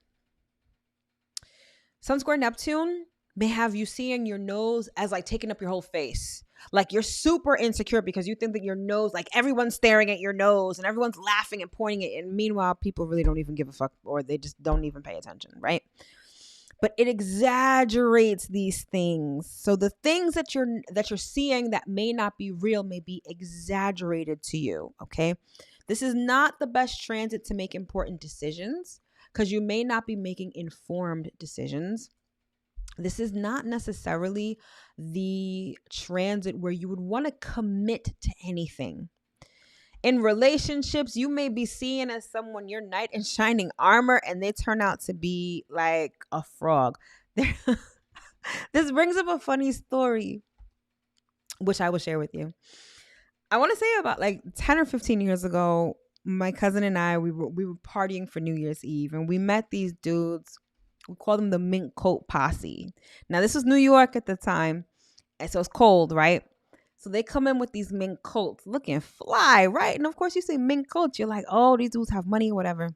Sun square Neptune may have you seeing your nose as like taking up your whole face. Like you're super insecure because you think that your nose, like everyone's staring at your nose and everyone's laughing and pointing it. And meanwhile, people really don't even give a fuck, or they just don't even pay attention, right? But it exaggerates these things. So the things that you're seeing that may not be real may be exaggerated to you, okay? This is not the best transit to make important decisions because you may not be making informed decisions. This is not necessarily the transit where you would want to commit to anything. In relationships, you may be seen as someone, your knight in shining armor, and they turn out to be like a frog. This brings up a funny story, which I will share with you. I want to say about like 10 or 15 years ago, my cousin and I, we were partying for New Year's Eve, and we met these dudes. We call them the mink coat posse. Now, this was New York at the time, and so it's cold, right? So they come in with these mink coats looking fly, right? And of course, you say mink coats, you're like, oh, these dudes have money, whatever.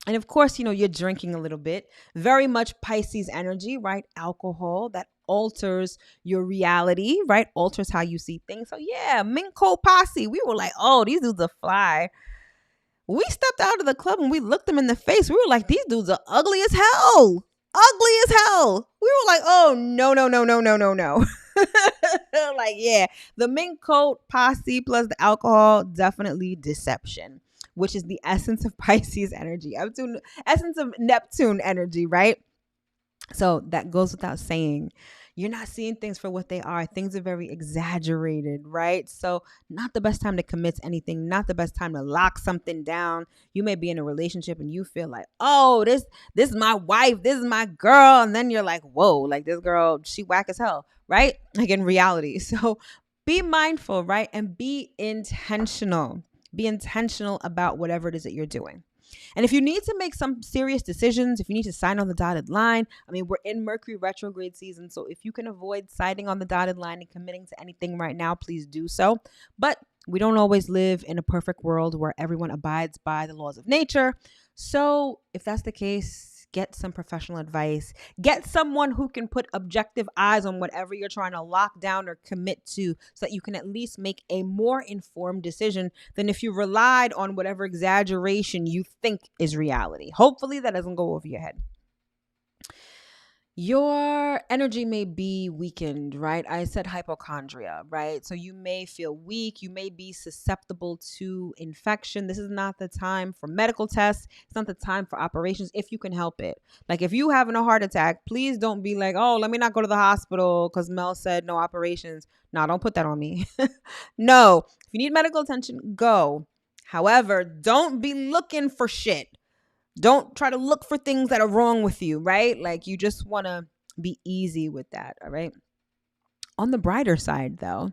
And of course, you're drinking a little bit. Very much Pisces energy, right? Alcohol that alters your reality, right? Alters how you see things. So yeah, mink coat posse. We were like, oh, these dudes are fly. We stepped out of the club and we looked them in the face. We were like, these dudes are ugly as hell. ugly as hell. We were like, oh, no, no, no, no, no, no, no. Like, yeah, the mink coat posse plus the alcohol, definitely deception, which is the essence of Pisces energy, essence of Neptune energy, right? So that goes without saying. You're not seeing things for what they are. Things are very exaggerated, right? So not the best time to commit to anything, not the best time to lock something down. You may be in a relationship and you feel like, oh, this is my wife, this is my girl. And then you're like, whoa, like this girl, she whack as hell, right? Like in reality. So be mindful, right? And be intentional. Be intentional about whatever it is that you're doing. And if you need to make some serious decisions, if you need to sign on the dotted line, I mean, we're in Mercury retrograde season. So if you can avoid signing on the dotted line and committing to anything right now, please do so. But we don't always live in a perfect world where everyone abides by the laws of nature. So if that's the case, get some professional advice. Get someone who can put objective eyes on whatever you're trying to lock down or commit to so that you can at least make a more informed decision than if you relied on whatever exaggeration you think is reality. Hopefully that doesn't go over your head. Your energy may be weakened, right? I said hypochondria, right? So you may feel weak. You may be susceptible to infection. This is not the time for medical tests. It's not the time for operations if you can help it. Like if you having a heart attack, please don't be like, oh, let me not go to the hospital because Mel said no operations. No, don't put that on me. No, if you need medical attention, go. However, don't be looking for shit. Don't try to look for things that are wrong with you, right? Like you just want to be easy with that, all right? On the brighter side, though,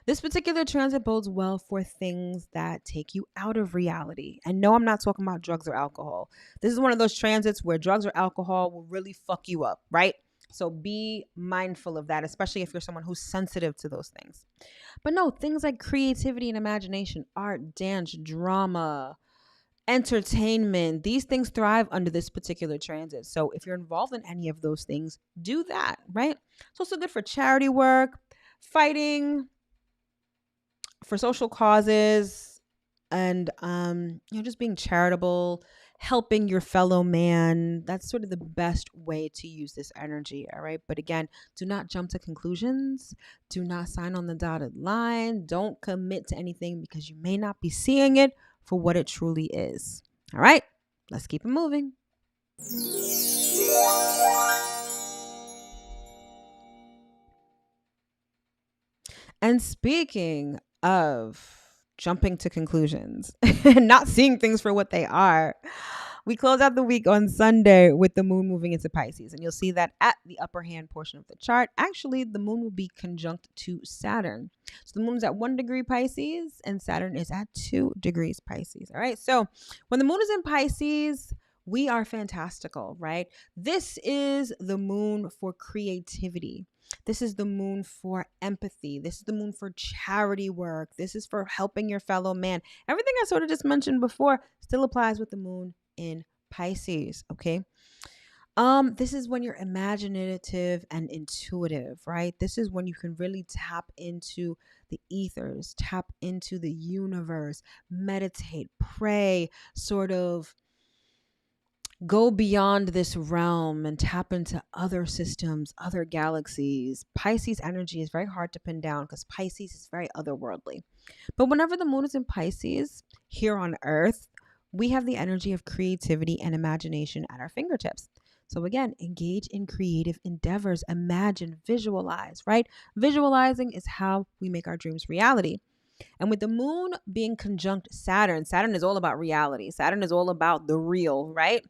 this particular transit bodes well for things that take you out of reality. And no, I'm not talking about drugs or alcohol. This is one of those transits where drugs or alcohol will really fuck you up, right? So be mindful of that, especially if you're someone who's sensitive to those things. But no, things like creativity and imagination, art, dance, drama, entertainment, these things thrive under this particular transit. So if you're involved in any of those things, do that, right? It's also good for charity work, fighting for social causes, and just being charitable, helping your fellow man. That's sort of the best way to use this energy, all right? But again, do not jump to conclusions. Do not sign on the dotted line. Don't commit to anything because you may not be seeing it for what it truly is. All right, let's keep it moving. And speaking of jumping to conclusions and not seeing things for what they are, we close out the week on Sunday with the moon moving into Pisces. And you'll see that at the upper hand portion of the chart, actually, the moon will be conjunct to Saturn. So the moon's at 1 degree Pisces and Saturn is at 2 degrees Pisces. All right. So when the moon is in Pisces, we are fantastical, right? This is the moon for creativity. This is the moon for empathy. This is the moon for charity work. This is for helping your fellow man. Everything I sort of just mentioned before still applies with the moon in Pisces, okay? This is when you're imaginative and intuitive, right? This is when you can really tap into the ethers, tap into the universe, meditate, pray, sort of go beyond this realm and tap into other systems, other galaxies. Pisces energy is very hard to pin down because Pisces is very otherworldly. But whenever the moon is in Pisces, here on Earth, we have the energy of creativity and imagination at our fingertips. So again, engage in creative endeavors, imagine, visualize, right? Visualizing is how we make our dreams reality. And with the moon being conjunct Saturn, Saturn is all about reality. Saturn is all about the real, right?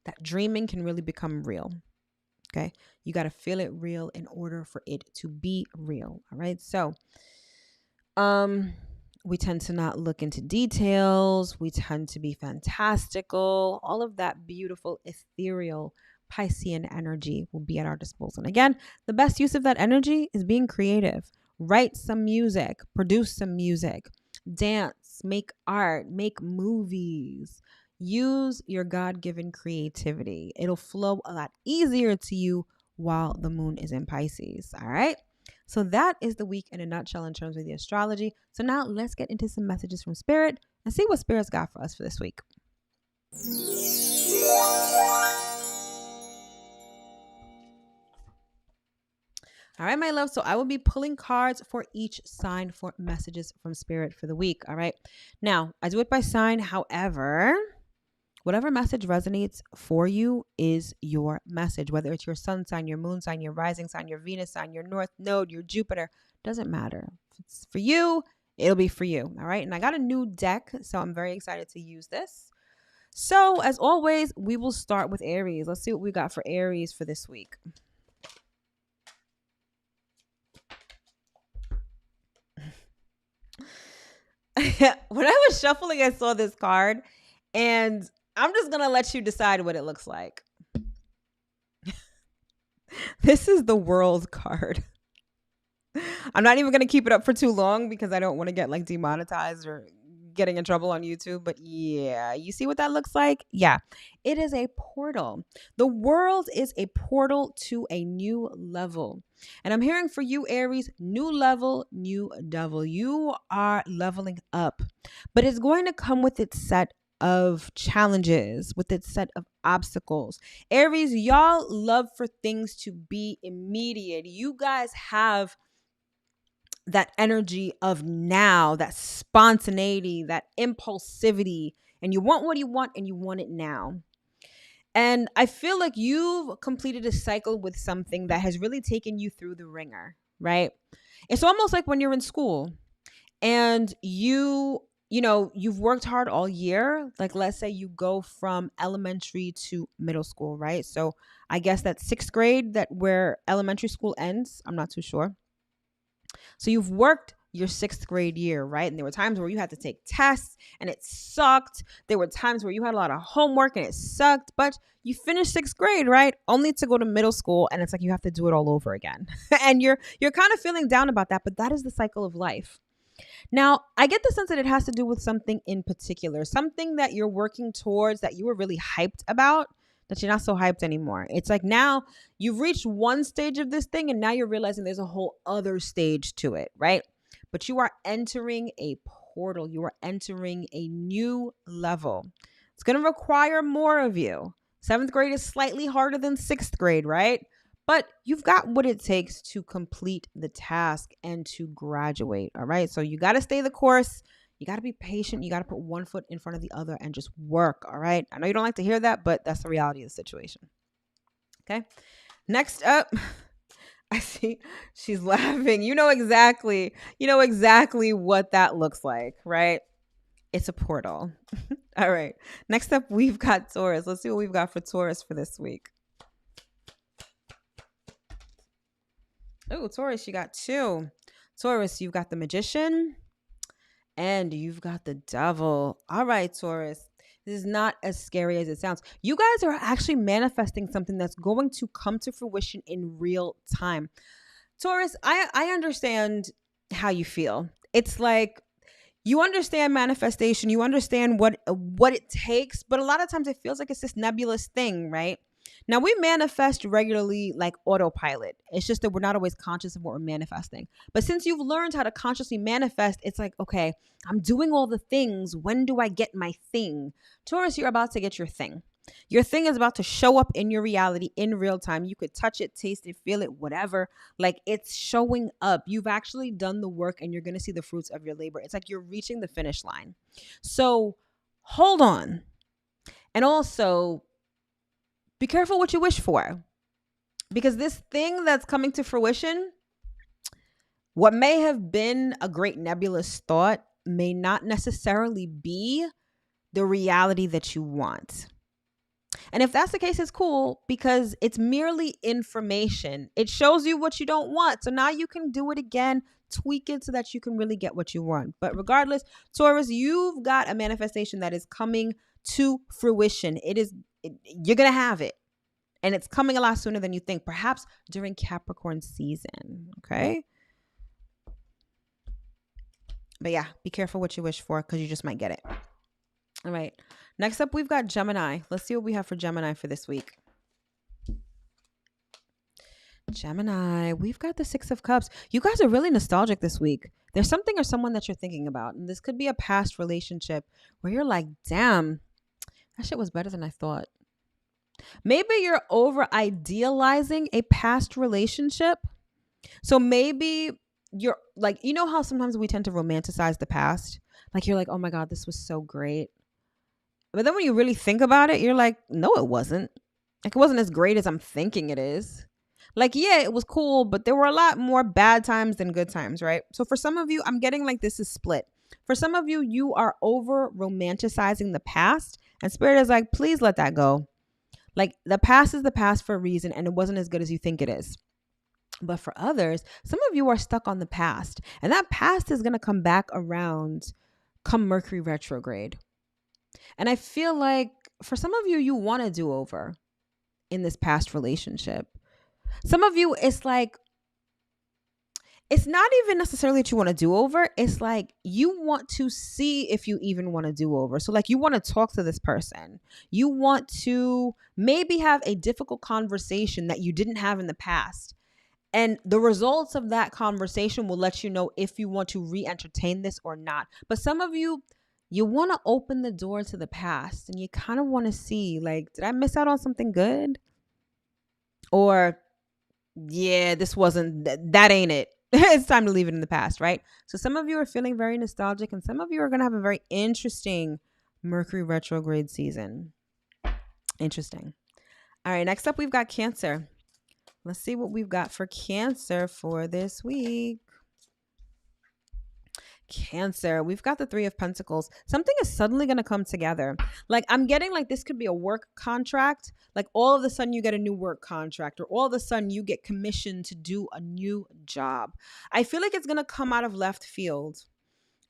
That dreaming can really become real. Okay. You got to feel it real in order for it to be real. All right. So, we tend to not look into details. We tend to be fantastical. All of that beautiful, ethereal Piscean energy will be at our disposal. And again, the best use of that energy is being creative. Write some music, produce some music, dance, make art, make movies. Use your God-given creativity. It'll flow a lot easier to you while the moon is in Pisces. All right. So that is the week in a nutshell in terms of the astrology. So now let's get into some messages from Spirit and see what Spirit's got for us for this week. All right, my love. So I will be pulling cards for each sign for messages from Spirit for the week. All right. Now, I do it by sign. However, whatever message resonates for you is your message, whether it's your sun sign, your moon sign, your rising sign, your Venus sign, your North Node, your Jupiter, doesn't matter. If it's for you, it'll be for you. All right. And I got a new deck, so I'm very excited to use this. So, as always, we will start with Aries. Let's see what we got for Aries for this week. When I was shuffling, I saw this card, and I'm just going to let you decide what it looks like. This is the World card. I'm not even going to keep it up for too long because I don't want to get like demonetized or getting in trouble on YouTube. But yeah, you see what that looks like? Yeah, it is a portal. The world is a portal to a new level. And I'm hearing for you, Aries, new level, new devil. You are leveling up, but it's going to come with its set of challenges, with its set of obstacles. Aries, y'all love for things to be immediate. You guys have that energy of now, that spontaneity, that impulsivity, and you want what you want and you want it now. And I feel like you've completed a cycle with something that has really taken you through the ringer, right? It's almost like when you're in school and you've worked hard all year. Like, let's say you go from elementary to middle school, right? So I guess that's 6th grade, that where elementary school ends. I'm not too sure. So you've worked your 6th grade year, right? And there were times where you had to take tests and it sucked. There were times where you had a lot of homework and it sucked, but you finished 6th grade, right? Only to go to middle school and it's like you have to do it all over again. And you're kind of feeling down about that, but that is the cycle of life. Now, I get the sense that it has to do with something in particular, something that you're working towards that you were really hyped about, that you're not so hyped anymore. It's like now you've reached one stage of this thing and now you're realizing there's a whole other stage to it, right? But you are entering a portal. You are entering a new level. It's going to require more of you. 7th grade is slightly harder than 6th grade, right? But you've got what it takes to complete the task and to graduate, all right? So you got to stay the course. You got to be patient. You got to put one foot in front of the other and just work, all right? I know you don't like to hear that, but that's the reality of the situation. Okay? Next up, I see she's laughing. You know exactly what that looks like, right? It's a portal. All right. Next up, we've got Taurus. Let's see what we've got for Taurus for this week. Oh, Taurus, you got 2. Taurus, you've got the Magician and you've got the Devil. All right, Taurus. This is not as scary as it sounds. You guys are actually manifesting something that's going to come to fruition in real time. Taurus, I understand how you feel. It's like you understand manifestation. You understand what it takes. But a lot of times it feels like it's this nebulous thing, right? Now, we manifest regularly like autopilot. It's just that we're not always conscious of what we're manifesting. But since you've learned how to consciously manifest, it's like, okay, I'm doing all the things. When do I get my thing? Taurus, you're about to get your thing. Your thing is about to show up in your reality in real time. You could touch it, taste it, feel it, whatever. Like, it's showing up. You've actually done the work and you're going to see the fruits of your labor. It's like you're reaching the finish line. So hold on. And also, be careful what you wish for, because this thing that's coming to fruition, what may have been a great nebulous thought may not necessarily be the reality that you want. And if that's the case, it's cool because it's merely information. It shows you what you don't want. So now you can do it again, tweak it so that you can really get what you want. But regardless, Taurus, you've got a manifestation that is coming to fruition. You're going to have it. And it's coming a lot sooner than you think, perhaps during Capricorn season. Okay. But yeah, be careful what you wish for because you just might get it. All right. Next up, we've got Gemini. Let's see what we have for Gemini for this week. Gemini, we've got the 6 of Cups. You guys are really nostalgic this week. There's something or someone that you're thinking about. And this could be a past relationship where you're like, damn, that shit was better than I thought. Maybe you're over idealizing a past relationship So maybe you're like, you know how sometimes we tend to romanticize the past? Like you're like, oh my God, this was so great. But then when you really think about it, you're like, no, it wasn't. Like it wasn't as great as I'm thinking it is. Like, yeah, it was cool, but there were a lot more bad times than good times, right? So for some of you, I'm getting like this is split. For some of you, you are over romanticizing the past, and Spirit is like, please let that go. Like the past is the past for a reason, and it wasn't as good as you think it is. But for others, some of you are stuck on the past, and that past is going to come back around come Mercury retrograde. And I feel like for some of you, you want to do over in this past relationship. Some of you, it's like, it's not even necessarily that you want to do over. It's like you want to see if you even want to do over. So like you want to talk to this person. You want to maybe have a difficult conversation that you didn't have in the past. And the results of that conversation will let you know if you want to re-entertain this or not. But some of you, you want to open the door to the past and you kind of want to see like, did I miss out on something good? Or yeah, this wasn't, that ain't it. It's time to leave it in the past, right? So some of you are feeling very nostalgic and some of you are going to have a very interesting Mercury retrograde season. Interesting. All right, next up we've got Cancer. Let's see what we've got for Cancer for this week. Cancer, we've got the Three of Pentacles. Something is suddenly going to come together. Like I'm getting like this could be a work contract. Like all of a sudden you get a new work contract or all of a sudden you get commissioned to do a new job. I feel like it's going to come out of left field.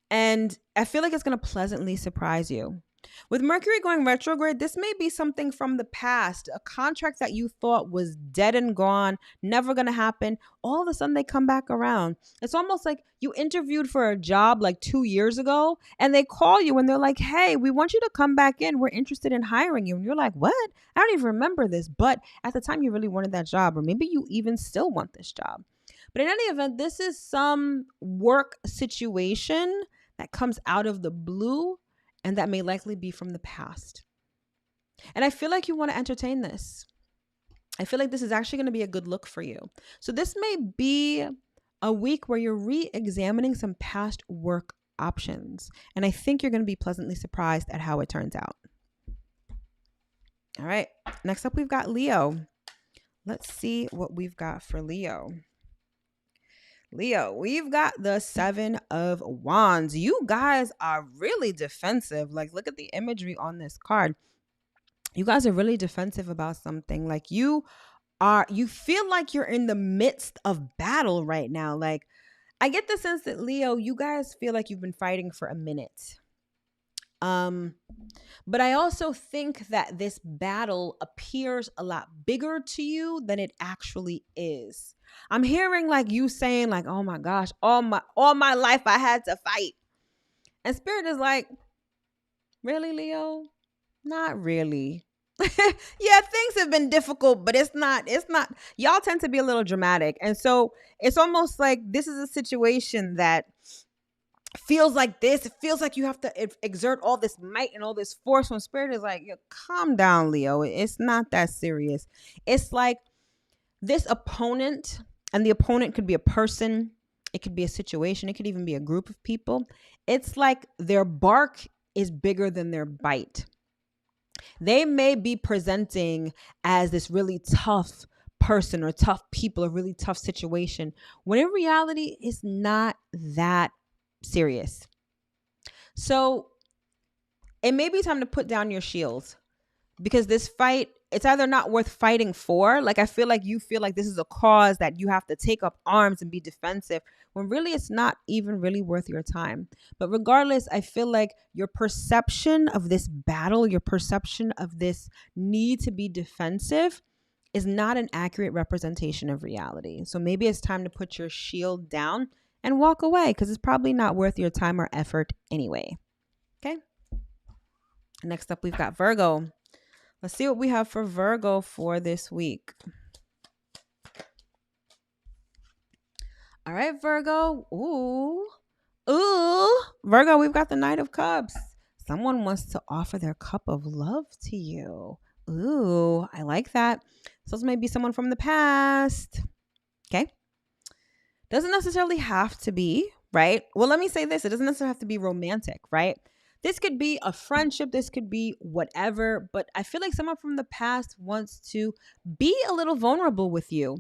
And I feel like it's going to pleasantly surprise you. With Mercury going retrograde, this may be something from the past, a contract that you thought was dead and gone, never going to happen. All of a sudden, they come back around. It's almost like you interviewed for a job like 2 years ago, and they call you and they're like, hey, we want you to come back in. We're interested in hiring you. And you're like, what? I don't even remember this. But at the time, you really wanted that job, or maybe you even still want this job. But in any event, this is some work situation that comes out of the blue. And that may likely be from the past. And I feel like you want to entertain this. I feel like this is actually going to be a good look for you. So this may be a week where you're re-examining some past work options. And I think you're going to be pleasantly surprised at how it turns out. All right. Next up, we've got Leo. Let's see what we've got for Leo. Leo, we've got the Seven of Wands. You guys are really defensive. Like, look at the imagery on this card. You guys are really defensive about something. Like you feel like you're in the midst of battle right now. Like, I get the sense that Leo, you guys feel like you've been fighting for a minute. But I also think that this battle appears a lot bigger to you than it actually is. I'm hearing like you saying like, oh my gosh, all my life I had to fight. And Spirit is like, really, Leo? Not really. Yeah, things have been difficult, but it's not, y'all tend to be a little dramatic. And so it's almost like this is a situation that feels like this. It feels like you have to exert all this might and all this force when Spirit is like, yo, calm down, Leo. It's not that serious. It's like this opponent, and the opponent could be a person, it could be a situation, it could even be a group of people. It's like their bark is bigger than their bite. They may be presenting as this really tough person or tough people, a really tough situation, when in reality, it's not that serious. So it may be time to put down your shields, because this fight, it's either not worth fighting for. Like, I feel like you feel like this is a cause that you have to take up arms and be defensive, when really it's not even really worth your time. But regardless, I feel like your perception of this battle, your perception of this need to be defensive is not an accurate representation of reality. So maybe it's time to put your shield down and walk away, because it's probably not worth your time or effort anyway. Okay. Next up, we've got Virgo. Let's see what we have for Virgo for this week. All right, Virgo. Ooh. Virgo, we've got the Knight of Cups. Someone wants to offer their cup of love to you. Ooh, I like that. So this may be someone from the past. Okay. Doesn't necessarily have to be, right? Well, let me say this. It doesn't necessarily have to be romantic, right? This could be a friendship. This could be whatever. But I feel like someone from the past wants to be a little vulnerable with you.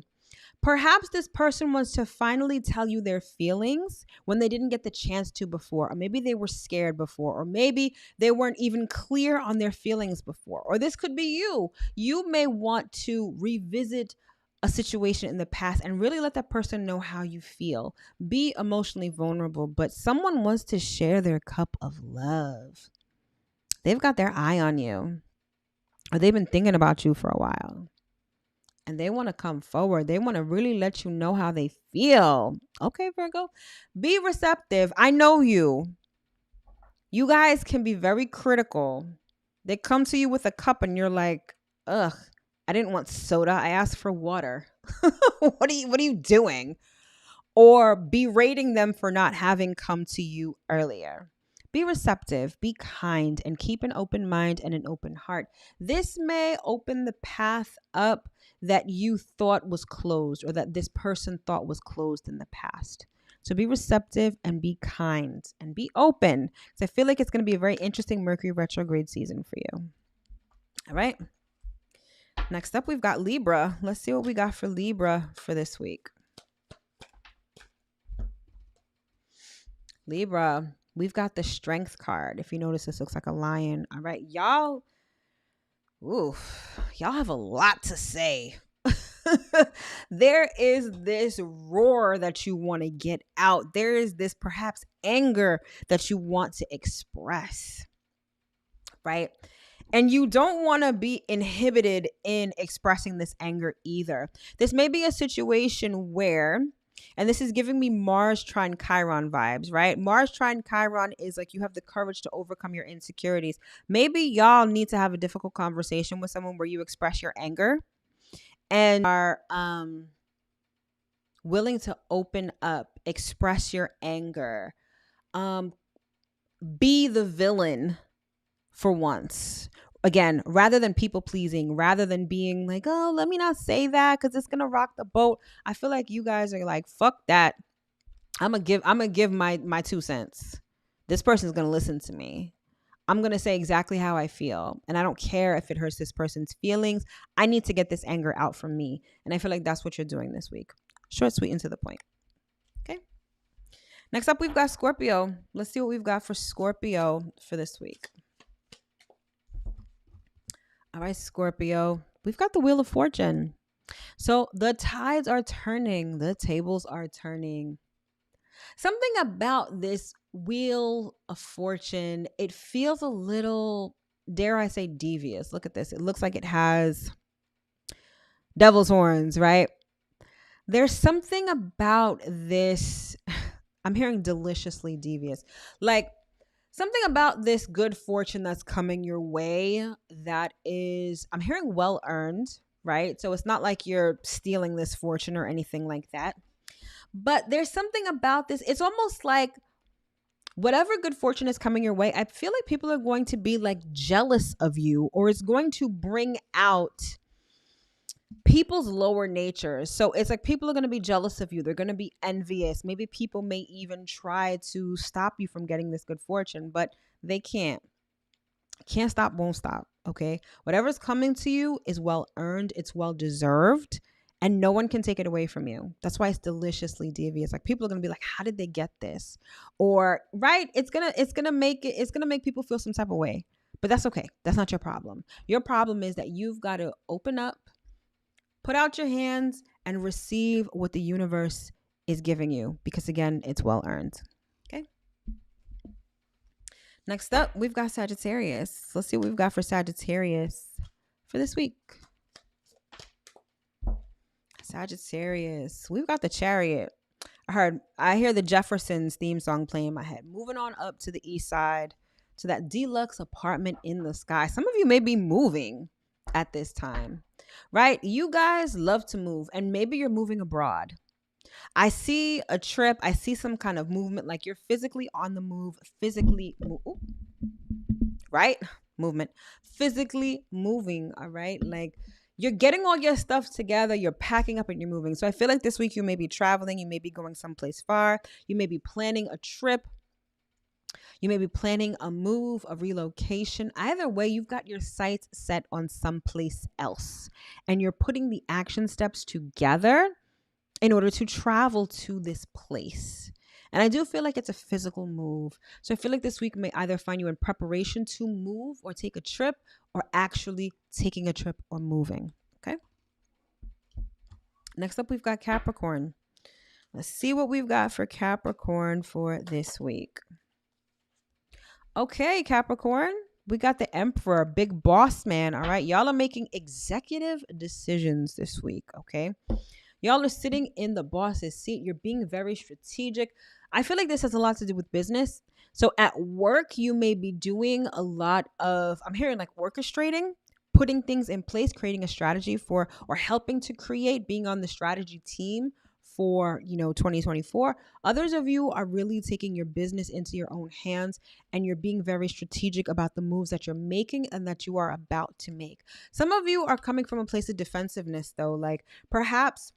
Perhaps this person wants to finally tell you their feelings when they didn't get the chance to before, or maybe they were scared before, or maybe they weren't even clear on their feelings before. Or this could be you. You may want to revisit a situation in the past and really let that person know how you feel. Be emotionally vulnerable, but someone wants to share their cup of love. They've got their eye on you, or they've been thinking about you for a while. And they want to come forward. They want to really let you know how they feel. Okay, Virgo, be receptive. I know you. You guys can be very critical. They come to you with a cup and you're like, ugh, I didn't want soda. I asked for water. What are you doing? Or berating them for not having come to you earlier. Be receptive, be kind, and keep an open mind and an open heart. This may open the path up that you thought was closed, or that this person thought was closed in the past. So be receptive and be kind and be open. Because I feel like it's going to be a very interesting Mercury retrograde season for you. All right. Next up, we've got Libra. Let's see what we got for Libra for this week. Libra, we've got the Strength card. If you notice, this looks like a lion. All right, y'all have a lot to say. There is this roar that you want to get out. There is this perhaps anger that you want to express, right? And you don't want to be inhibited in expressing this anger either. This may be a situation where, and this is giving me Mars trine Chiron vibes, right? Mars trine Chiron is like you have the courage to overcome your insecurities. Maybe y'all need to have a difficult conversation with someone where you express your anger and are willing to open up, express your anger, be the villain for once. Again, rather than people pleasing, rather than being like, oh, let me not say that because it's gonna rock the boat. I feel like you guys are like, fuck that. I'm gonna give my 2 cents. This person's gonna listen to me. I'm gonna say exactly how I feel, and I don't care if it hurts this person's feelings. I need to get this anger out from me, and I feel like that's what you're doing this week. Short, sweet, and to the point. Okay. Next up, we've got Scorpio. Let's see what we've got for Scorpio for this week. All right, Scorpio, we've got the Wheel of Fortune. So the tides are turning. The tables are turning. Something about this Wheel of Fortune, it feels a little, dare I say, devious. Look at this. It looks like it has devil's horns, right? There's something about this. I'm hearing deliciously devious. Like, something about this good fortune that's coming your way that is, I'm hearing well earned, right? So it's not like you're stealing this fortune or anything like that. But there's something about this. It's almost like whatever good fortune is coming your way, I feel like people are going to be like jealous of you, or it's going to bring out people's lower natures. So it's like people are going to be jealous of you. They're going to be envious. Maybe people may even try to stop you from getting this good fortune, but they can't. Can't stop, won't stop. Okay. Whatever's coming to you is well earned. It's well deserved. And no one can take it away from you. That's why it's deliciously devious. Like people are going to be like, how did they get this? Or, right. It's going to make people feel some type of way, but that's okay. That's not your problem. Your problem is that you've got to open up, put out your hands, and receive what the universe is giving you. Because again, it's well earned. Okay. Next up, we've got Sagittarius. Let's see what we've got for Sagittarius for this week. Sagittarius. We've got the Chariot. I hear the Jeffersons theme song playing in my head. Moving on up to the east side to that deluxe apartment in the sky. Some of you may be moving at this time, right? You guys love to move, and maybe you're moving abroad. I see a trip. I see some kind of movement, like you're physically on the move, right? Movement, physically moving. All right. Like you're getting all your stuff together, you're packing up and you're moving. So I feel like this week you may be traveling, you may be going someplace far, you may be planning a trip, you may be planning a move, a relocation. Either way, you've got your sights set on someplace else and you're putting the action steps together in order to travel to this place. And I do feel like it's a physical move. So I feel like this week may either find you in preparation to move or take a trip, or actually taking a trip or moving. Okay. Next up, we've got Capricorn. Let's see what we've got for Capricorn for this week. Okay, Capricorn, we got the Emperor, big boss man. All right. Y'all are making executive decisions this week. Okay. Y'all are sitting in the boss's seat. You're being very strategic. I feel like this has a lot to do with business. So at work, you may be doing a lot of, I'm hearing like orchestrating, putting things in place, creating a strategy for, or helping to create, being on the strategy team for, 2024. Others of you are really taking your business into your own hands and you're being very strategic about the moves that you're making and that you are about to make. Some of you are coming from a place of defensiveness though, like perhaps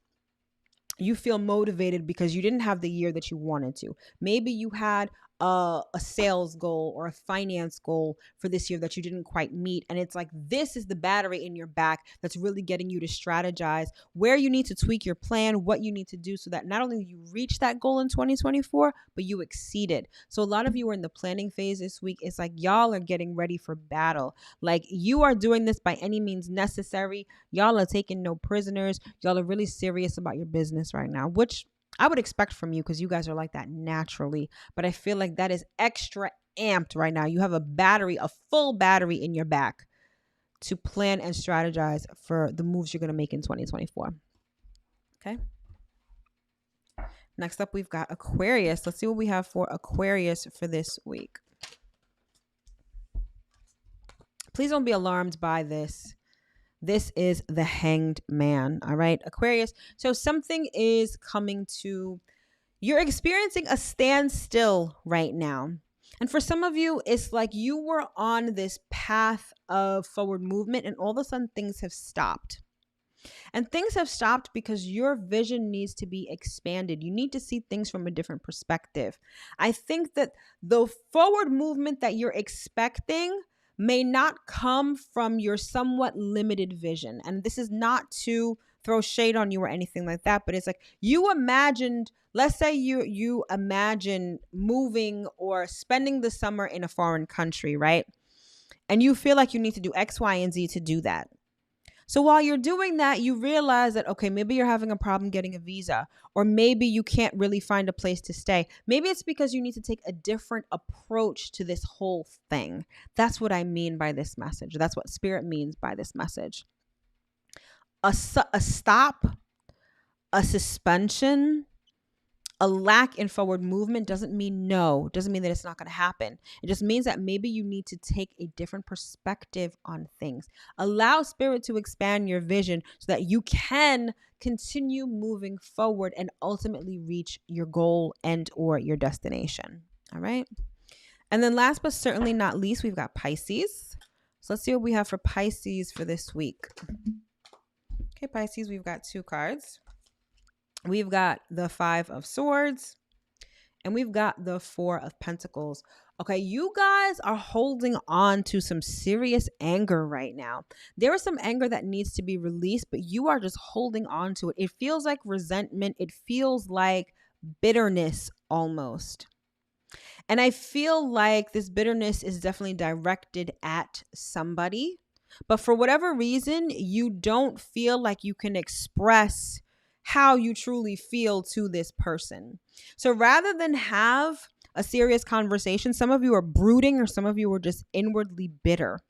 you feel motivated because you didn't have the year that you wanted to. Maybe you had a sales goal or a finance goal for this year that you didn't quite meet. And it's like, this is the battery in your back that's really getting you to strategize where you need to tweak your plan, what you need to do so that not only you reach that goal in 2024, but you exceed it. So a lot of you are in the planning phase this week. It's like y'all are getting ready for battle. Like you are doing this by any means necessary. Y'all are taking no prisoners. Y'all are really serious about your business right now, which I would expect from you because you guys are like that naturally. But I feel like that is extra amped right now. You have a full battery in your back to plan and strategize for the moves you're going to make in 2024. Okay. Next up, we've got Aquarius. Let's see what we have for Aquarius for this week. Please don't be alarmed by this. This is the Hanged Man. All right, Aquarius. So something is coming to, you're experiencing a standstill right now. And for some of you, it's like you were on this path of forward movement and all of a sudden things have stopped. And things have stopped because your vision needs to be expanded. You need to see things from a different perspective. I think that the forward movement that you're expecting may not come from your somewhat limited vision. And this is not to throw shade on you or anything like that, but it's like you imagined, let's say you imagine moving or spending the summer in a foreign country, right? And you feel like you need to do X, Y, and Z to do that. So while you're doing that, you realize that, okay, maybe you're having a problem getting a visa, or maybe you can't really find a place to stay. Maybe it's because you need to take a different approach to this whole thing. That's what I mean by this message. That's what Spirit means by this message. A stop, a suspension, a lack in forward movement doesn't mean no. Doesn't mean that it's not going to happen. It just means that maybe you need to take a different perspective on things. Allow Spirit to expand your vision so that you can continue moving forward and ultimately reach your goal and or your destination. All right. And then last but certainly not least, we've got Pisces. So let's see what we have for Pisces for this week. Okay, Pisces, we've got two cards. We've got the Five of Swords and we've got the Four of Pentacles. Okay, you guys are holding on to some serious anger right now. There is some anger that needs to be released, but you are just holding on to it. It feels like resentment. It feels like bitterness almost. And I feel like this bitterness is definitely directed at somebody. But for whatever reason, you don't feel like you can express how you truly feel to this person. So rather than have a serious conversation, some of you are brooding or some of you are just inwardly bitter.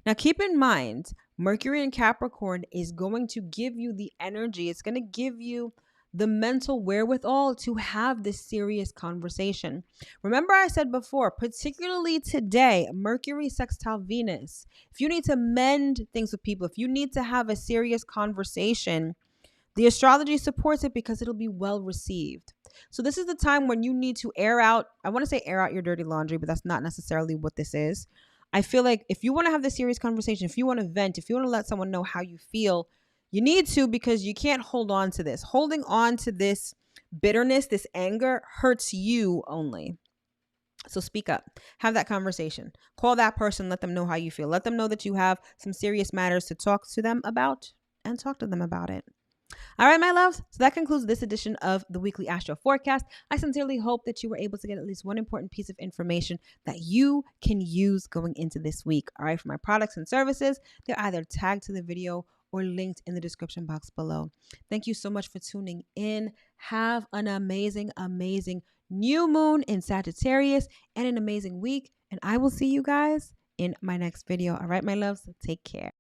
Now keep in mind, Mercury in Capricorn is going to give you the energy. It's going to give you the mental wherewithal to have this serious conversation. Remember I said before, particularly today, Mercury sextile Venus. If you need to mend things with people, if you need to have a serious conversation, the astrology supports it because it'll be well received. So this is the time when you need to air out, I want to say air out your dirty laundry, but that's not necessarily what this is. I feel like if you want to have this serious conversation, if you want to vent, if you want to let someone know how you feel, you need to, because you can't hold on to this. Holding on to this bitterness, this anger hurts you only. So speak up, have that conversation, call that person, let them know how you feel. Let them know that you have some serious matters to talk to them about, and talk to them about it. All right, my loves. So that concludes this edition of the weekly Astro Forecast. I sincerely hope that you were able to get at least one important piece of information that you can use going into this week. All right, for my products and services, they're either tagged to the video or linked in the description box below. Thank you so much for tuning in. Have an amazing, amazing new moon in Sagittarius and an amazing week. And I will see you guys in my next video. All right, my loves. Take care.